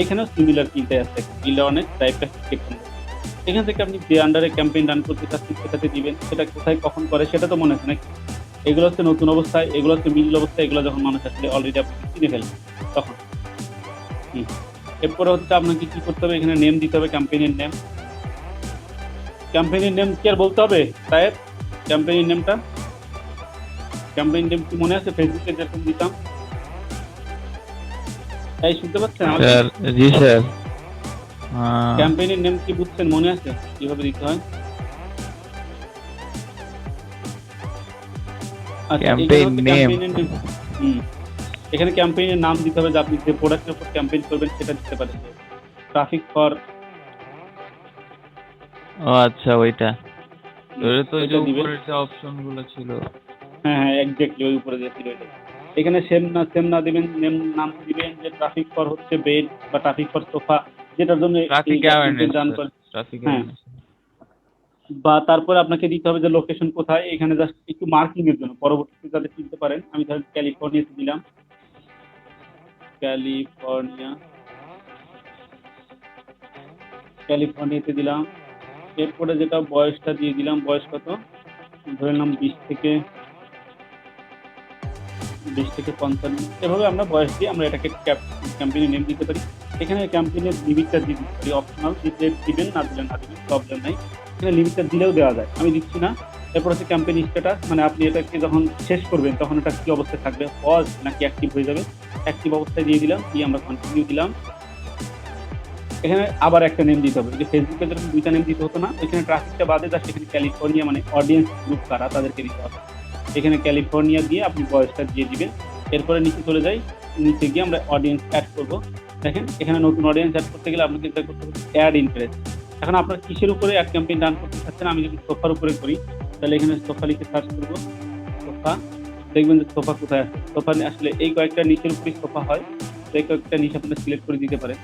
এখানেও সিমিলার তিনটাই আছে, build awareness, drive traffic, get conversation. এখান থেকে আপনি যে আন্ডারে ক্যাম্পেইন রান করতে চাচ্ছেন সেটাতে দিবেন। সেটা কোথায় কখন করে সেটা তো মনে আছে নাকি? এগুলো হচ্ছে নতুন অবস্থায়, এগুলো হচ্ছে মিডল অবস্থায়, এগুলো যখন মানুষ আসলে অলরেডি আপনি চিনে ফেলেন তখন। এরপরে হচ্ছে আপনাকে কি করতে হবে, এখানে নেম দিতে হবে, ক্যাম্পেইনের নেম। ক্যাম্পেইনের নেম কি আর বলতে হবে সাহেব? ক্যাম্পেইনের নেমটা, ক্যাম্পেইন নেম কি মনে আছে? ফেসবুকে যেরকম দিতাম। তাই শুনতে পাচ্ছেন আমাকে? স্যার জি স্যার। ক্যাম্পেইনের নেম কি বুঝছেন? মনে আছে কিভাবে দিতে হয়? আচ্ছা, Campaign এখানে হচ্ছে name। campaign এর name। এখানে ক্যাম্পেইনের নাম দিতে হবে, যে আপনি যে প্রোডাক্টের উপর ক্যাম্পেইন করবেন সেটা দিতে পারেন। ট্রাফিক ফর, ও আচ্ছা, ওইটা তো ওই যে ওইটা দিবেন। উপরের যে অপশন গুলো ছিল। হ্যাঁ হ্যাঁ, এক্স্যাক্টলি ওই উপরে যে ছিল ওইটা। এখানে সেম না দিবেন, নাম দিবেন যে ট্রাফিক ফর হচ্ছে বেড, বা ট্রাফিক ফর সোফা, যেটার জন্য ট্রাফিক অ্যাওয়ারনেস রান স্যার, করে। ট্রাফিক হ্যাঁ, অ্যাওয়ারনেস। বা তারপরে আপনাকে দিতে হবে যে লোকেশন কোথায়। এখানে জাস্ট একটু মার্কিং এর জন্য পরবর্তীতে যাতে চিনতে পারেন। আমি ধরেন ক্যালিফোর্নিয়াতে দিলাম, ক্যালিফোর্নিয়াতে দিলাম। এরপরে যেটা বয়সটা দিয়ে দিলাম, বয়স কত ধরে নিলাম, 20 থেকে 55। এভাবে আমরা বয়স দিয়ে আমরা এটাকে ক্যাম্পেইনের নেম দিতে পারি। এখানে ক্যাম্পেইনের লিমিটটা দিয়ে দিতে পারি, অপশনাল, দিতে দিবেন না দিলেন না দিবেন, প্রবলেম নাই। এখানে লিমিটটা দিলেও দেওয়া যায়, আমি দিচ্ছি না। এরপর হচ্ছে ক্যাম্পেইন স্ট্যাটাস, মানে আপনি এটাকে যখন শেষ করবেন তখন এটা কি অবস্থায় থাকবে, পজ নাকি অ্যাক্টিভ হয়ে যাবে। অ্যাক্টিভ অবস্থায় দিয়ে দিলাম, দিয়ে আমরা কন্টিনিউ দিলাম। এখানে আবার একটা নেম দিতে হবে, যে ফেসবুকে যেরকম দুইটা নেম দিতে হতো না, ওইখানে ট্রাফিকটা বাদে জাস্ট এখানে ক্যালিফোর্নিয়া, মানে অডিয়েন্স গ্রুপ কারা তাদেরকে দিতে হবে। এখানে ক্যালিফোর্নিয়া দিয়ে আপনি বয়সটা দিয়ে দিবেন। এরপরে নিচে চলে যাই, নিচে গিয়ে আমরা অডিয়েন্স অ্যাড করবো। দেখেন এখানে নতুন অডিয়েন্স অ্যাড করতে গেলে আপনাকে এটা করতে হবে অ্যাড ইন্টারেস্ট। এখন আপনার কিসের উপরে অ্যাড ক্যাম্পেইন রান করতে চাচ্ছেন? আমি যদি সোফার উপরে করি, তাহলে এখানে সোফা লিখে সার্চ করবো, সোফা। দেখবেন যে সোফা কোথায় আছে। সোফা আসলে এই কয়েকটা নিচের উপরেই সোফা হয়, তো এই কয়েকটা নিচে আপনারা সিলেক্ট করে দিতে পারেন।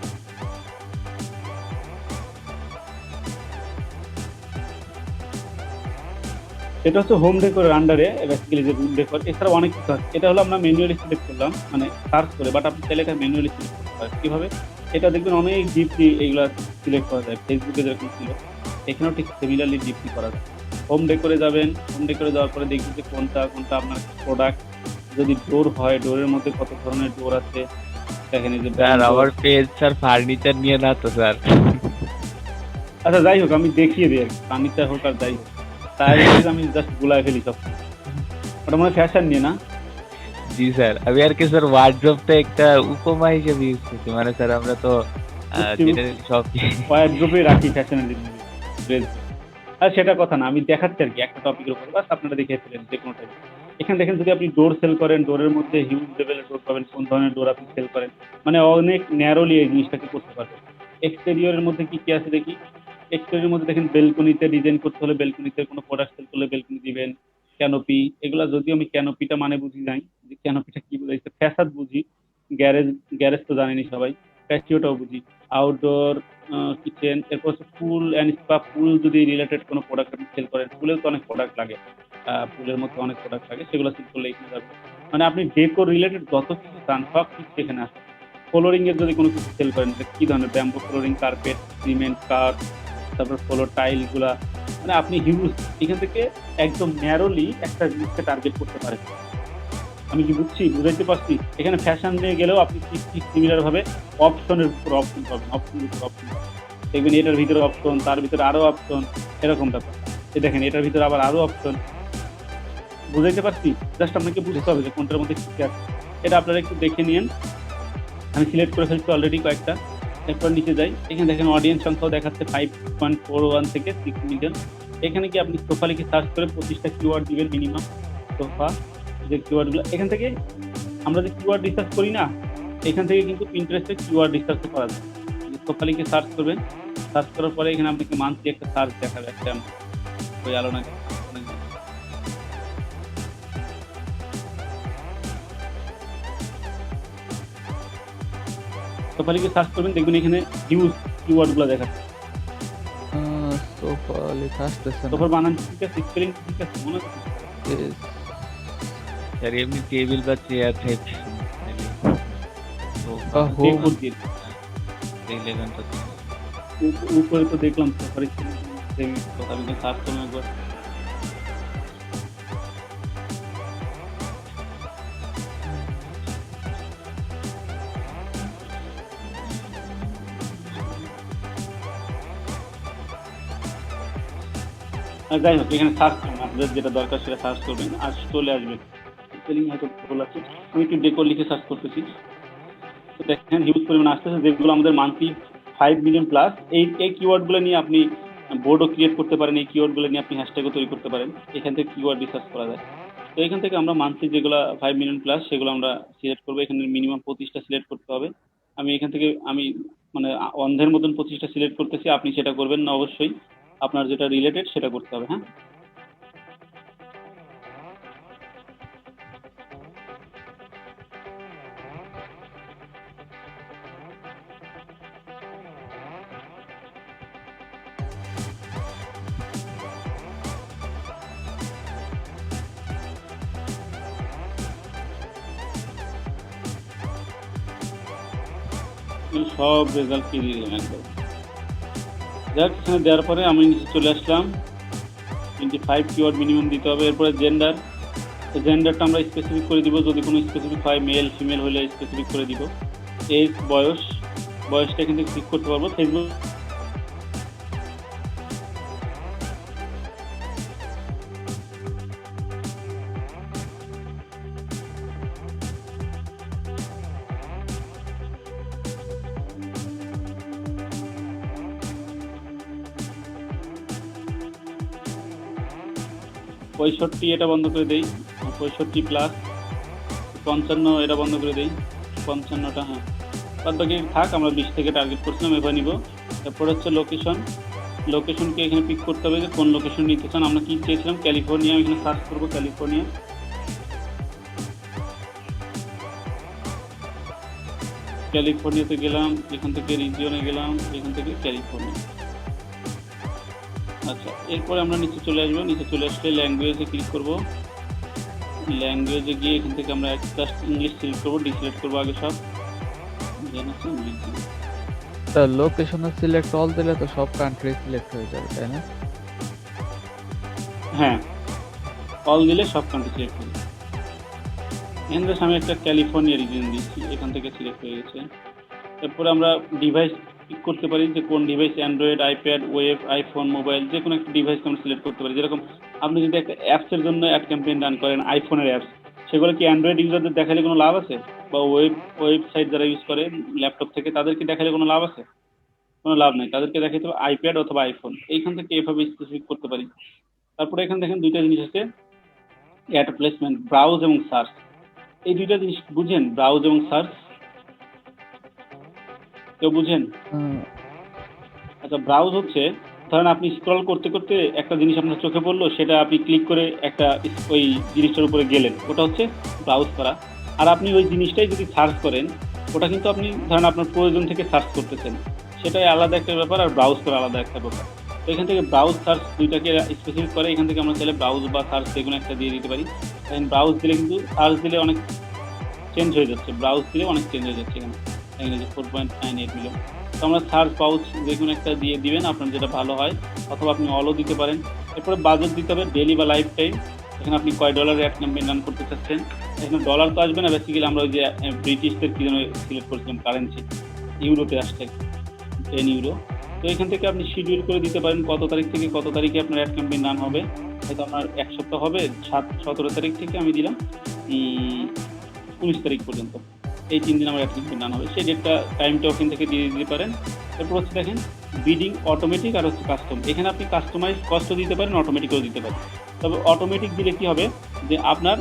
এটা হচ্ছে হোম ডেকোরের আন্ডারে বেসিক্যালি যে রুম ডেকোর। এছাড়া অনেক কিছু আছে। এটা হলো আমরা ম্যানুয়ালি সিলেক্ট করলাম, মানে সার্চ করে, বাট আপনি চাইলে এটা ম্যানুয়ালি সিলেক্ট করতে পারেন। কিভাবে? এটা দেখবেন অনেক ডিপলি এইগুলা সিলেক্ট করা যায়, ফেসবুকে যেরকম ছিল এখানেও ঠিক সিমিলারলি ডিপলি করা যায়। হোম ডেকোরে যাবেন, হোম ডেকোরে যাওয়ার পরে দেখবেন যে কোনটা কোনটা আপনার প্রোডাক্ট। যদি ডোর হয়, ডোরের মধ্যে কত ধরনের ডোর আছে দেখেন, এই যে স্যার আমার পেজ স্যার ফার্নিচার নিয়ে না তো স্যার। আচ্ছা যাই হোক, আমি দেখিয়ে দিই আর কি, ফার্নিচার হোক আর যাই হোক, তাই আমি জাস্ট গুলাই ফেলি সব। ওটা মানে ফ্যাশন নিয়ে না। জি স্যার, আমি আর কি স্যার ওয়ার্ড্রোবটা একটা উপমা হিসেবে ইউজ করছি, মানে স্যার আমরা তো জেনারেলি সব ওয়ার্ড্রোবে রাখি ফ্যাশনের ড্রেস। আর সেটা কথা না, আমি দেখাচ্ছি আর কি একটা টপিকের উপর, বাস আপনারা দেখে ফেলেন যে কোনো টাইপ। এখানে দেখেন যদি আপনি ডোর সেল করেন, ডোরের মধ্যে হিউজ লেভেলের ডোর পাবেন, কোন ধরনের ডোর আপনি সেল করেন, মানে অনেক ন্যারোলি এই জিনিসটাকে করতে পারবেন। এক্সটেরিয়রের মধ্যে কি কি আছে দেখি। এক্সটেরিয়র মধ্যে দেখেন বেলকনিতে ডিজাইন করতে হলে বেলকনিতে কোনো প্রোডাক্ট সেল করলে বেলকনি দিবেন। ক্যানোপি, এগুলা যদিও আমি ক্যানোপিটা মানে বুঝি নাই, যে ক্যানোপিটা কি বোঝাইছে। ফ্যাসাদ বুঝি, গ্যারেজ গ্যারেজ তো জানেনি সবাই, প্যাটিওটাও বুঝি। আউটডোর কিচেন, এরপর হচ্ছে পুল অ্যান্ড স্পা। পুল যদি রিলেটেড কোনো প্রোডাক্ট আপনি সেল করেন, পুলেও তো অনেক প্রোডাক্ট লাগে, পুলের মধ্যে অনেক প্রোডাক্ট লাগে, সেগুলো সেল করলে এখানে যাবে। মানে আপনি ডেকোর রিলেটেড যত কিছু চান সব কিছু এখানে আছে। ফ্লোরিং এর যদি কোনো কিছু সেল করেন, কি ধরনের ব্যাম্বু ফ্লোরিং, কার্পেট, সিমেন্ট, কাঠ, তারপর ফ্লোর টাইল গুলা, মানে আপনি হিউজ এখান থেকে একদম ন্যারোলি একটা জিনিসকে টার্গেট করতে পারেন। আমি কি বুঝাইতে পারছি? এখানে ফ্যাশন নিয়ে গেলেও আপনি ঠিক সিমিলার ভাবে অপশনের উপর অপশন পাবেন, অপশনের উপর অপশন পাবেন। দেখবেন এটার ভিতরে অপশন, তার ভিতরে আরো অপশন, এরকম ব্যাপার। দেখেন এটার ভিতরে আবার আরো অপশন। বুঝাইতে পারছি? জাস্ট আপনাকে বুঝতে হবে যে কোনটার মধ্যে কি আছে। এটা আপনারা একটু দেখে নিন। আমি সিলেক্ট করে ফেলছি অলরেডি কয়েকটা। এরপর নিচে যাই, এখানে দেখেন অডিয়েন্স সংখ্যাও দেখাচ্ছে 5.41 থেকে 6 মিলিয়ন। এখানে কি আপনি সোফা লিখে সার্চ করে 25টা কিওয়ার্ড দিবেন মিনিমাম। সোফা, যে কিওয়ার্ডগুলো এখান থেকে আমরা যে কিওয়ার্ড রিসার্চ করি না, এখান থেকে কিন্তু পিন্টারেস্টে কিওয়ার্ড রিসার্চ করা যায়। সোফা লিখে সার্চ করবেন, সার্চ করার পরে এখানে আপনাকে মান্থলি একটা সার্চ দেখাবে, একটা ওই আলোনা সোফা লিখে সার্চ করবেন, দেখবেন এখানে হিউজ কিওয়ার্ডগুলো দেখাচ্ছে। সোফা লেখা আসতেছে না। সোফার বানান ঠিক আছে, স্পেলিং ঠিক আছে, মনে হচ্ছে Yes. স্যার এমনি টেবিল বা চেয়ার টাইপ ওহো, দেখুন দিয়ে। রিলেভেন্ট উপরে তো দেখলাম সোফার কথা বলতে সার্চ করলাম একবার। যাই হোক, এখানে সার্চ করুন, আপনাদের যেটা দরকার সেটা সার্চ করবেন, আর চলে আসবে। স্পেলিং হয়তো ভুল আছে, আমি একটু ডেকোর লিখে সার্চ করতেছি। তো দেখেন হিউজ পরিমাণ আসতেছে, যেগুলো আমাদের মান্থলি 5 মিলিয়ন প্লাস। এই কিওয়ার্ডগুলো নিয়ে আপনি বোর্ডও ক্রিয়েট করতে পারেন, এই কিওয়ার্ডগুলো নিয়ে আপনি হ্যাশট্যাগও তৈরি করতে পারেন। এখান থেকে কিওয়ার্ড রিসার্চ করা যায়। তো এখান থেকে আমরা মান্থলি যেগুলো 5 মিলিয়ন প্লাস সেগুলো আমরা সিলেক্ট করবো। এখানে মিনিমাম 25টা সিলেক্ট করতে হবে। আমি এখান থেকে মানে অন্ধের মতন 25টা সিলেক্ট করতেছি, আপনি সেটা করবেন না অবশ্যই, আপনার যেটা রিলেটেড সেটা করতে হবে। হ্যাঁ, এই সব রেজাল্ট কি দিয়ে দিলাম একদম। যাক, এখানে দেওয়ার পরে আমি নিচে চলে আসলাম। 25 কিওয়ার্ড মিনিমাম দিতে হবে। এরপরে জেন্ডার, জেন্ডারটা আমরা স্পেসিফিক করে দিব, যদি কোনো স্পেসিফিক হয় মেল ফিমেল হলে স্পেসিফিক করে দিব। এজ, বয়সটা এখান থেকে ঠিক করতে পারবো। ফেসবুক, 65 এটা বন্ধ করে দেই, 65 প্লাস 55 এটা বন্ধ করে দেই, 55টা। হ্যাঁ, বাদ বাকি থাক, আমরা 20 থেকে টার্গেট করছিলাম, এবার নিব। তারপর হচ্ছে লোকেশনকে এখানে পিক করতে হবে যে কোন লোকেশন নিতে চান। আমরা কি চেয়েছিলাম, ক্যালিফোর্নিয়া, এখানে সার্চ করবো ক্যালিফোর্নিয়াতে গেলাম, এখান থেকে রিজিয়নে গেলাম, এখান থেকে ক্যালিফোর্নিয়া। আচ্ছা, এরপরে আমরা নিচে চলে আসবো। নিচে চলে আসলে ল্যাঙ্গুয়েজে ক্লিক করবো। ল্যাঙ্গুয়েজে গিয়ে এখান থেকে আমরা জাস্ট ইংলিশ সিলেক্ট করবো, ডিসিলেক্ট করবো আগে সব। তা লোকেশনে সিলেক্ট অল দিলে তো সব কান্ট্রি সিলেক্ট হয়ে যাবে, তাই না? হ্যাঁ, অল দিলে সব কান্ট্রি সিলেক্ট হয়ে যাবে। এখানে আমি একটা ক্যালিফোর্নিয়া রিজন দিচ্ছি, এখান থেকে সিলেক্ট হয়ে গেছে। এরপরে আমরা ডিভাইস পিক করতে পারি, যে কোন device, Android, iPad, web, iPhone, mobile, যে কোনো একটা ডিভাইসকে আমরা সিলেক্ট করতে পারি। যেরকম আপনি যদি একটা অ্যাপসের জন্য অ্যাড ক্যাম্পেইন রান করেন, আইফোনের অ্যাপস, সেগুলো কি অ্যান্ড্রয়েড ইউজারদের দেখালে কোনো লাভ আছে? বা ওয়েবসাইট যারা ইউজ করে ল্যাপটপ থেকে, তাদেরকে দেখালে কোনো লাভ আছে? কোনো লাভ নেই, তাদেরকে দেখাতে হবে আইপ্যাড অথবা আইফোন। এইখান থেকে এভাবে স্পেসিফিক করতে পারি। তারপরে এখানে দেখেন দুইটা জিনিস আছে, অ্যাড প্লেসমেন্ট, ব্রাউজ এবং সার্চ। এই দুইটা জিনিস বুঝেন, ব্রাউজ এবং সার্চ কেউ বুঝেন? আচ্ছা, ব্রাউজ হচ্ছে ধরেন আপনি স্ক্রল করতে করতে একটা জিনিস আপনার চোখে পড়লো, সেটা আপনি ক্লিক করে একটা ওই জিনিসটার উপরে গেলেন, ওটা হচ্ছে ব্রাউজ করা। আর আপনি ওই জিনিসটাই যদি সার্চ করেন, ওটা কিন্তু আপনি ধরেন আপনার প্রয়োজন থেকে সার্চ করতেছেন, সেটাই আলাদা একটা ব্যাপার, আর ব্রাউজ করা আলাদা একটা ব্যাপার। তো এখান থেকে ব্রাউজ সার্চ দুইটাকে স্পেসিফিক করে, এখান থেকে আমরা চাইলে ব্রাউজ বা সার্চ যেকোনো একটা দিয়ে দিতে পারি। ব্রাউজ দিলে কিন্তু সার্চ দিলে অনেক চেঞ্জ হয়ে যাচ্ছে, ব্রাউজ দিলে অনেক চেঞ্জ হয়ে যাচ্ছে। এখানে যে 4.98 মিলিয়ন, তো আমরা সার্চ পাউচ যে কোনো একটা দিয়ে দিবেন আপনার যেটা ভালো হয়, অথবা আপনি অলও দিতে পারেন। এরপরে বাজেট দিতে হবে ডেলি বা লাইফ টাইম। এখানে আপনি কয় ডলারের অ্যাড ক্যাম্পেইন রান করতে চাচ্ছেন। এখানে ডলার তো আসবে না, বেসিক্যালি আমরা ওই যে ব্রিটিশদের কি যেন সিলেক্ট করেছিলাম কারেন্সি, ইউরোতে আসছে 10 ইউরো। তো এখান থেকে আপনি শিডিউল করে দিতে পারেন কত তারিখ থেকে কত তারিখে আপনার অ্যাড ক্যাম্পেইন রান হবে। হয়তো আপনার এক সপ্তাহ হবে, 17 তারিখ থেকে আমি দিলাম 19 তারিখ পর্যন্ত, এই 3 দিন আমার অ্যাড ক্যাম্পেইন রান হবে। সেই ডেটটা টাইমটা ওখান থেকে দিয়ে দিতে পারেন। এরপর হচ্ছে দেখেন বিডিং অটোমেটিক আর হচ্ছে কাস্টম। এখানে আপনি কাস্টমাইজ কস্টও দিতে পারেন, অটোমেটিকও দিতে পারেন। তবে অটোমেটিক দিলে কি হবে যে আপনার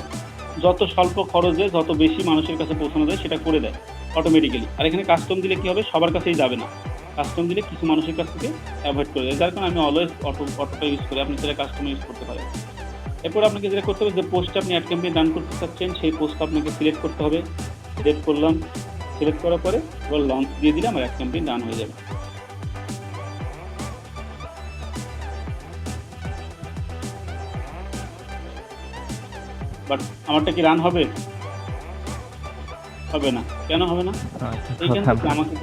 যত স্বল্প খরচে যত বেশি মানুষের কাছে পৌঁছানো যায় সেটা করে দেয় অটোমেটিক্যালি। আর এখানে কাস্টম দিলে কি হবে, সবার কাছেই যাবে না, কাস্টম দিলে কিছু মানুষের কাছ থেকে অ্যাভয়েড করে দেয়। যার কারণে আমি অলওয়েজ অটোটা ইউজ করি, আপনি সেটা কাস্টম ইউজ করতে পারেন। এরপর আপনাকে যেটা করতে হবে, যে পোস্টে আপনি অ্যাড ক্যাম্পেইন রান করতে চাচ্ছেন সেই পোস্টটা আপনাকে সিলেক্ট করতে হবে। সিলেক্ট করলাম, সিলেক্ট করার পরে এবার লঞ্চ দিয়ে দিলাম আর অ্যাড ক্যাম্পেইন রান হয়ে যাবে। বাট আমারটা কি রান হবে? হবে না। কেন হবে না? এইখান থেকে আমাকে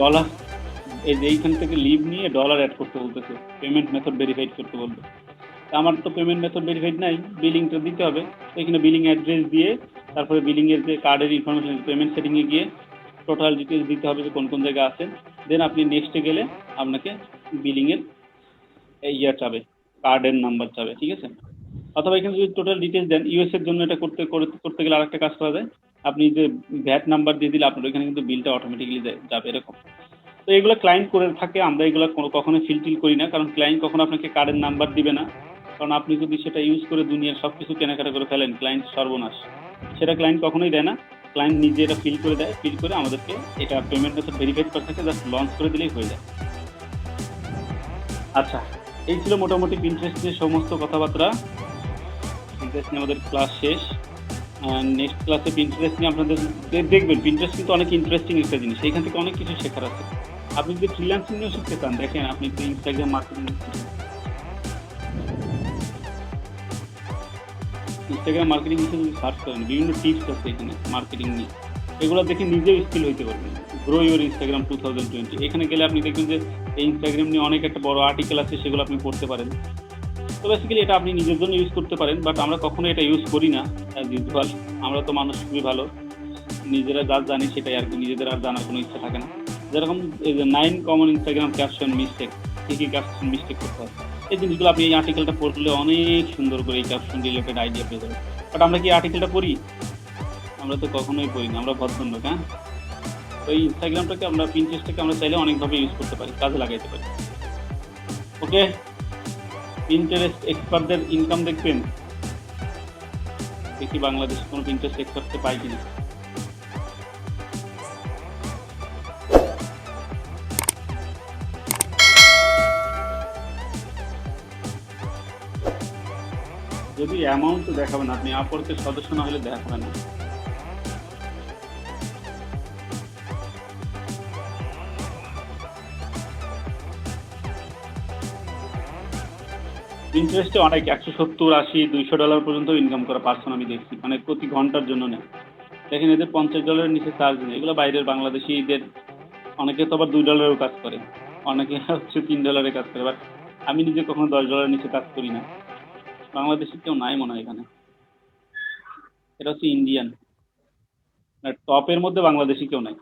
ডলার, এই যে এইখান থেকে লিভ নিয়ে ডলার অ্যাড করতে বলতেছে, পেমেন্ট মেথড ভেরিফাইড করতে বলবে। আমার তো পেমেন্ট মেথড ভেরিফাইড নাই, বিলিংটা দিতে হবে। এখানে বিলিং অ্যাড্রেস দিয়ে তারপরে বিলিংয়ের যে কার্ডের ইনফরমেশন, পেমেন্ট সেটিংয়ে গিয়ে টোটাল ডিটেলস দিতে হবে যে কোন কোন জায়গায় আছেন। দেন আপনি নেক্সটে গেলে আপনাকে বিলিংয়ের ইয়ে চাবে, কার্ডের নাম্বার চাবে, ঠিক আছে? অথবা এখানে যদি টোটাল ডিটেলস দেন, ইউএস এর জন্য এটা করতে গেলে আরেকটা কাজ করা যায়, আপনি যে ভ্যাট নাম্বার দিয়ে দিলে আপনার ওইখানে কিন্তু বিলটা অটোমেটিক্যালি যাবে এরকম। তো এগুলো ক্লায়েন্ট করে থাকে, আমরা এগুলো কখনো ফিল করি না, কারণ ক্লায়েন্ট কখনো আপনাকে কার্ডের নাম্বার দিবে না। কারণ আপনি যদি সেটা ইউজ করে দুনিয়ার সব কিছু কেনাকাটা করে ফেলেন, ক্লায়েন্ট সর্বনাশ, সেটা ক্লায়েন্ট কখনোই দেয় না। ক্লায়েন্ট নিজে এটা ফিল করে দেয়, ফিল করে আমাদেরকে এটা পেমেন্ট মেথড ভেরিফাইড করে থাকে, জাস্ট লঞ্চ করে দিলেই হয়ে যায়। আচ্ছা, এই ছিল মোটামুটি পিন্টারেস্ট নিয়ে সমস্ত কথাবার্তা। পিন্টারেস্ট নিয়ে আমাদের ক্লাস শেষ। নেক্সট ক্লাসে পিন্টারেস্ট নিয়ে আপনাদের দেখবেন। পিন্টারেস্ট কিন্তু অনেক ইন্টারেস্টিং একটা জিনিস, এইখান থেকে অনেক কিছু শেখার আছে। আপনি যদি ফ্রিল্যান্সিং নিয়েও শিখতে চান, দেখেন আপনি ইনস্টাগ্রাম মার্কেটিং হিসেবে যদি সার্চ করেন, বিভিন্ন টিপস আছে এখানে মার্কেটিং নিয়ে, এগুলো দেখে নিজেও স্কিল হইতে পারবেন। গ্রো ইউর ইনস্টাগ্রাম 2020, এখানে গেলে আপনি দেখবেন যে এই ইনস্টাগ্রাম নিয়ে অনেক একটা বড় আর্টিকেল আছে, সেগুলো আপনি পড়তে পারেন। তো বেসিক্যালি এটা আপনি নিজের জন্য ইউজ করতে পারেন, বাট আমরা কখনো এটা ইউজ করি না অ্যাজ ইউজুয়াল। আমরা তো মানুষ খুবই ভালো, নিজেরা যা জানি সেটাই আর কি, নিজেদের আর জানার কোনো ইচ্ছা থাকে না। যেরকম এই যে 9 কমন ইনস্টাগ্রাম ক্যাপশন মিস্টেক, কী কী ক্যাপশন মিস্টেক করতে হয়, এই জিনিসগুলো আপনি এই আর্টিকেলটা পড়লে অনেক সুন্দর করে এই ক্যাপশন রিলেটেড আইডিয়া পেয়ে যাবেন। বাট আমরা কি আর্টিকেলটা পড়ি? আমরা তো কখনোই পড়ি না, আমরা ভদ্রলোক। হ্যাঁ, তো এই ইনস্টাগ্রামটাকে আমরা, পিন্টারেস্টটাকে আমরা চাইলে অনেকভাবে ইউজ করতে পারি, কাজে লাগাইতে পারি। ওকে, পিন্টারেস্ট এক্সপার্টদের ইনকাম দেখবেন, দেখি বাংলাদেশে কোনো পিন্টারেস্ট এক্সপার্টকে পাই কিনা। যদি অ্যামাউন্ট তো দেখাবেন, আপনি আপওয়ার্কের সদস্য না হলে দেখাবেন না। ইন্টারেস্টে অনেক 170, 80, $200 পর্যন্ত ইনকাম করা পার্সন আমি দেখছি, মানে প্রতি ঘন্টার জন্য নেয়। দেখেন এদের $50 নিচে চার্জ নেই, এগুলো বাইরের বাংলাদেশিদের। অনেকে তো আবার $2 কাজ করে, অনেকে হচ্ছে $3 কাজ করে, বাট আমি নিজে কখনো $10 নিচে কাজ করি না। বাংলাদেশের কেউ নাই মনে হয় এখানে, এটা হচ্ছে ইন্ডিয়ান, টপের মধ্যে বাংলাদেশি কেউ নাই।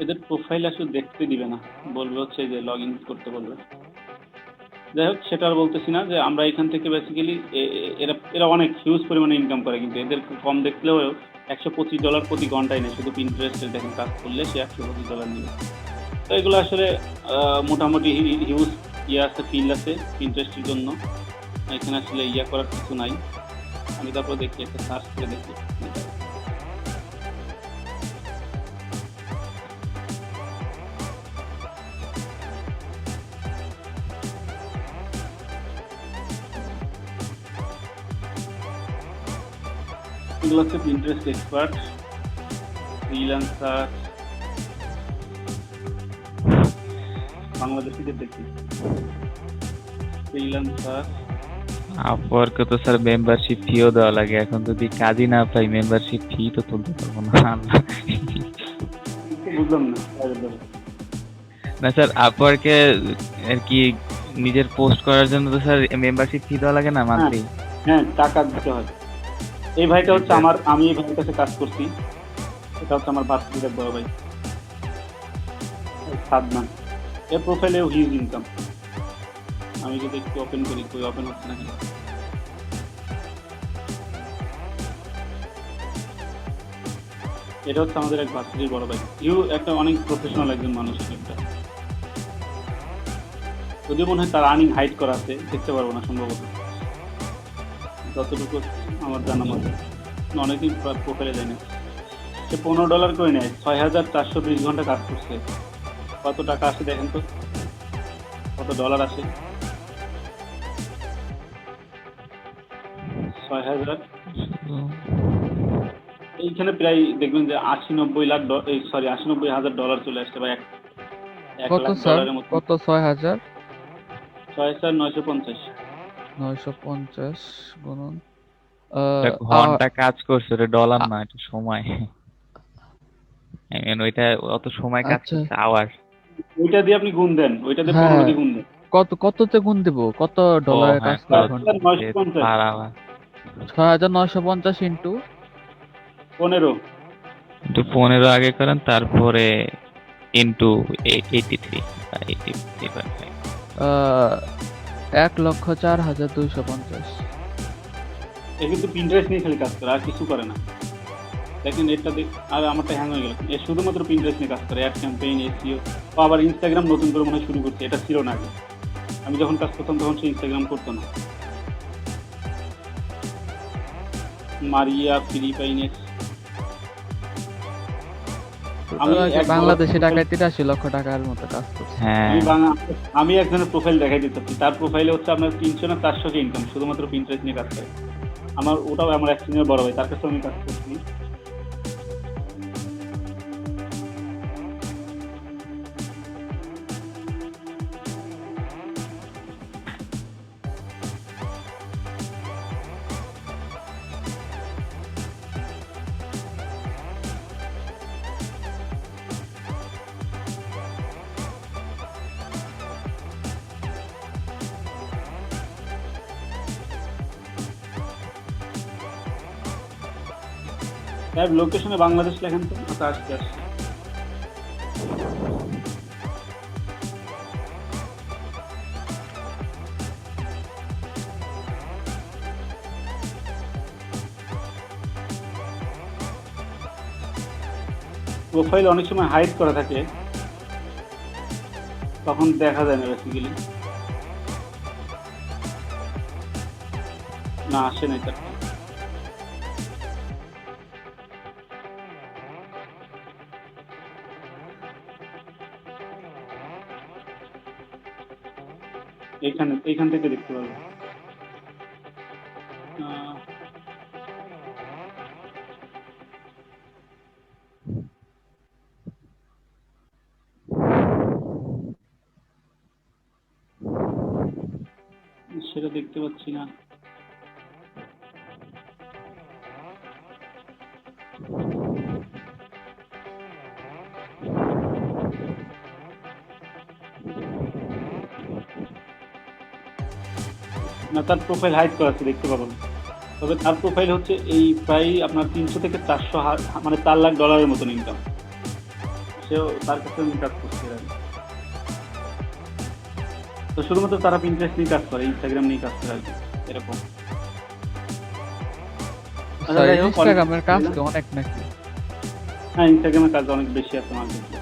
এদের প্রোফাইল আসলে দেখতে দিবে না, বলবে হচ্ছে যে লগ ইন করতে বলবে। যাই হোক, সেটা আর বলতেছি না। যে আমরা এখান থেকে বেসিক্যালি এরা অনেক হিউজ পরিমাণে ইনকাম করে, কিন্তু এদের কম দেখলেও $125 প্রতি ঘন্টায় নেই। শুধু পিন্টারেস্টে দেখেন কাজ করলে সে $125 নেবে। তো এগুলো আসলে মোটামুটি হিউজ ইয়ে আছে, ফিল্ড আছে পিন্টারেস্টের জন্য। এখানে আসলে ইয়া করার কিছু নাই। আমি তারপর দেখি, একটা সার্চ করে দেখি। এগুলো হচ্ছে পিন্টারেস্ট এক্সপার্ট, ফ্রিল্যান্সার, বাংলাদেশিদের দেখি ফ্রিল্যান্সার। আপওয়ার্কে তো স্যার মেম্বারশিপ ফিও দেওয়া লাগে, এখন যদি কাজই না পাই মেম্বারশিপ ফি তো তুলতে পারবো না। বুঝলাম না। না স্যার, আপওয়ার্কে আর কি নিজের পোস্ট করার জন্য তো স্যার মেম্বারশিপ ফি দেওয়া লাগে না মান্থলি? হ্যাঁ, টাকা দিতে হয়। এই ভাইটা হচ্ছে আমি এই ভাইয়ের কাছে কাজ করছি। এটা হচ্ছে আমার ভার্সিটির বড় ভাই, সাদমান। এর প্রোফাইলেও হিউজ ইনকাম। আমি যদি একটু ওপেন করি, কই ওপেন হচ্ছে না কেন? এটা হচ্ছে আমাদের এক ভার্সিটির বড় ভাই। একটা অনেক প্রফেশনাল একজন মানুষ। একটা যদিও মনে হয় তার আর্নিং হাইড করা আছে, দেখতে পারবো না সম্ভবত, যতটুকু আমার জানা মতো। অনেকদিন প্রোফাইলে যায় না। সে $15 করে নেয়, 6420 ঘন্টা কাজ করছে। কত টাকা আসে দেখেন তো, কত ডলার আসে? 6000। এইখানে প্রায় দেখবেন যে 80-90 চলে আসছে, বা $1 কত লাখ স্যার? ডলারের মতো। কত? 6000? 6950। 950 গুণন এটা ঘন্টা কাজ করছে, ওটা ডলার না, এটা সময়। ওইটা অত সময় কাজ আচ্ছা। করছে, আওয়ার। ওইটা দিয়ে আপনি গুণ দেন, ওইটা দিয়ে হ্যাঁ। 15 দিয়ে গুণ দেন। কততে গুণ দেব? কত ডলারের কাজ করে ঘন্টা? 6950। 6950 ইন্টু 15। একটু 15 আগে করেন, তারপরে ইন্টু 83 বা 83.5। 1,04,250। এ কিন্তু পিন্টারেস্ট নিয়ে খালি কাজ করে, আর কিছু করে না। দেখেন এটা দেখ, আর আমারটা হ্যাং হয়ে গেল। এ শুধুমাত্র পিন্টারেস্ট নিয়ে কাজ করে, অ্যাড ক্যাম্পেইন, এসইও। ও আবার ইনস্টাগ্রাম নতুন করে মনে হয় শুরু করছে, এটা ছিল না আগে। আমি যখন কাজ করতাম তখন সে ইনস্টাগ্রাম করতো না। মারিয়া ফিলিপাইনের। বাংলাদেশে টাকায় 83 লক্ষ টাকার মতো কাজ করছে। হ্যাঁ, আমি একজনের প্রোফাইল দেখাই দিতে চাচ্ছি। তার প্রোফাইলে হচ্ছে আপনার 300 না 400 কে ইনকাম, শুধুমাত্র পিন্টারেস্ট নিয়ে কাজ করে। ওটাও আমার এক সিনিয়র বড় ভাই, তার কাছে আমি কাজ করছি। সাহেব লোকেশনে বাংলাদেশ লেখেন তো। আচ্ছা, আসছে আসছে। প্রোফাইল অনেক সময় হাইড করা থাকে, তখন দেখা যায় না বেসিক্যালি। না, আসে নাই তার। এইখান থেকে দেখতে পারবো। সেটা দেখতে পাচ্ছি না। না, তার প্রোফাইল হাইড করা আছে, দেখতে পাবো না। তবে তার প্রোফাইল হচ্ছে এই প্রায় আপনার 300 থেকে 400, মানে $4 লাখ মতন ইনকাম। সেও তার কাছে আমি কাজ করছি এর আগে। তো শুধুমাত্র তারা পিন্টারেস্ট নিয়ে কাজ করে, ইনস্টাগ্রাম নিয়ে কাজ করে আর কি, এরকম। ইনস্টাগ্রামের কাজ তো অনেক নাকি? হ্যাঁ, ইনস্টাগ্রামের কাজ অনেক বেশি আছে আমার কাছে।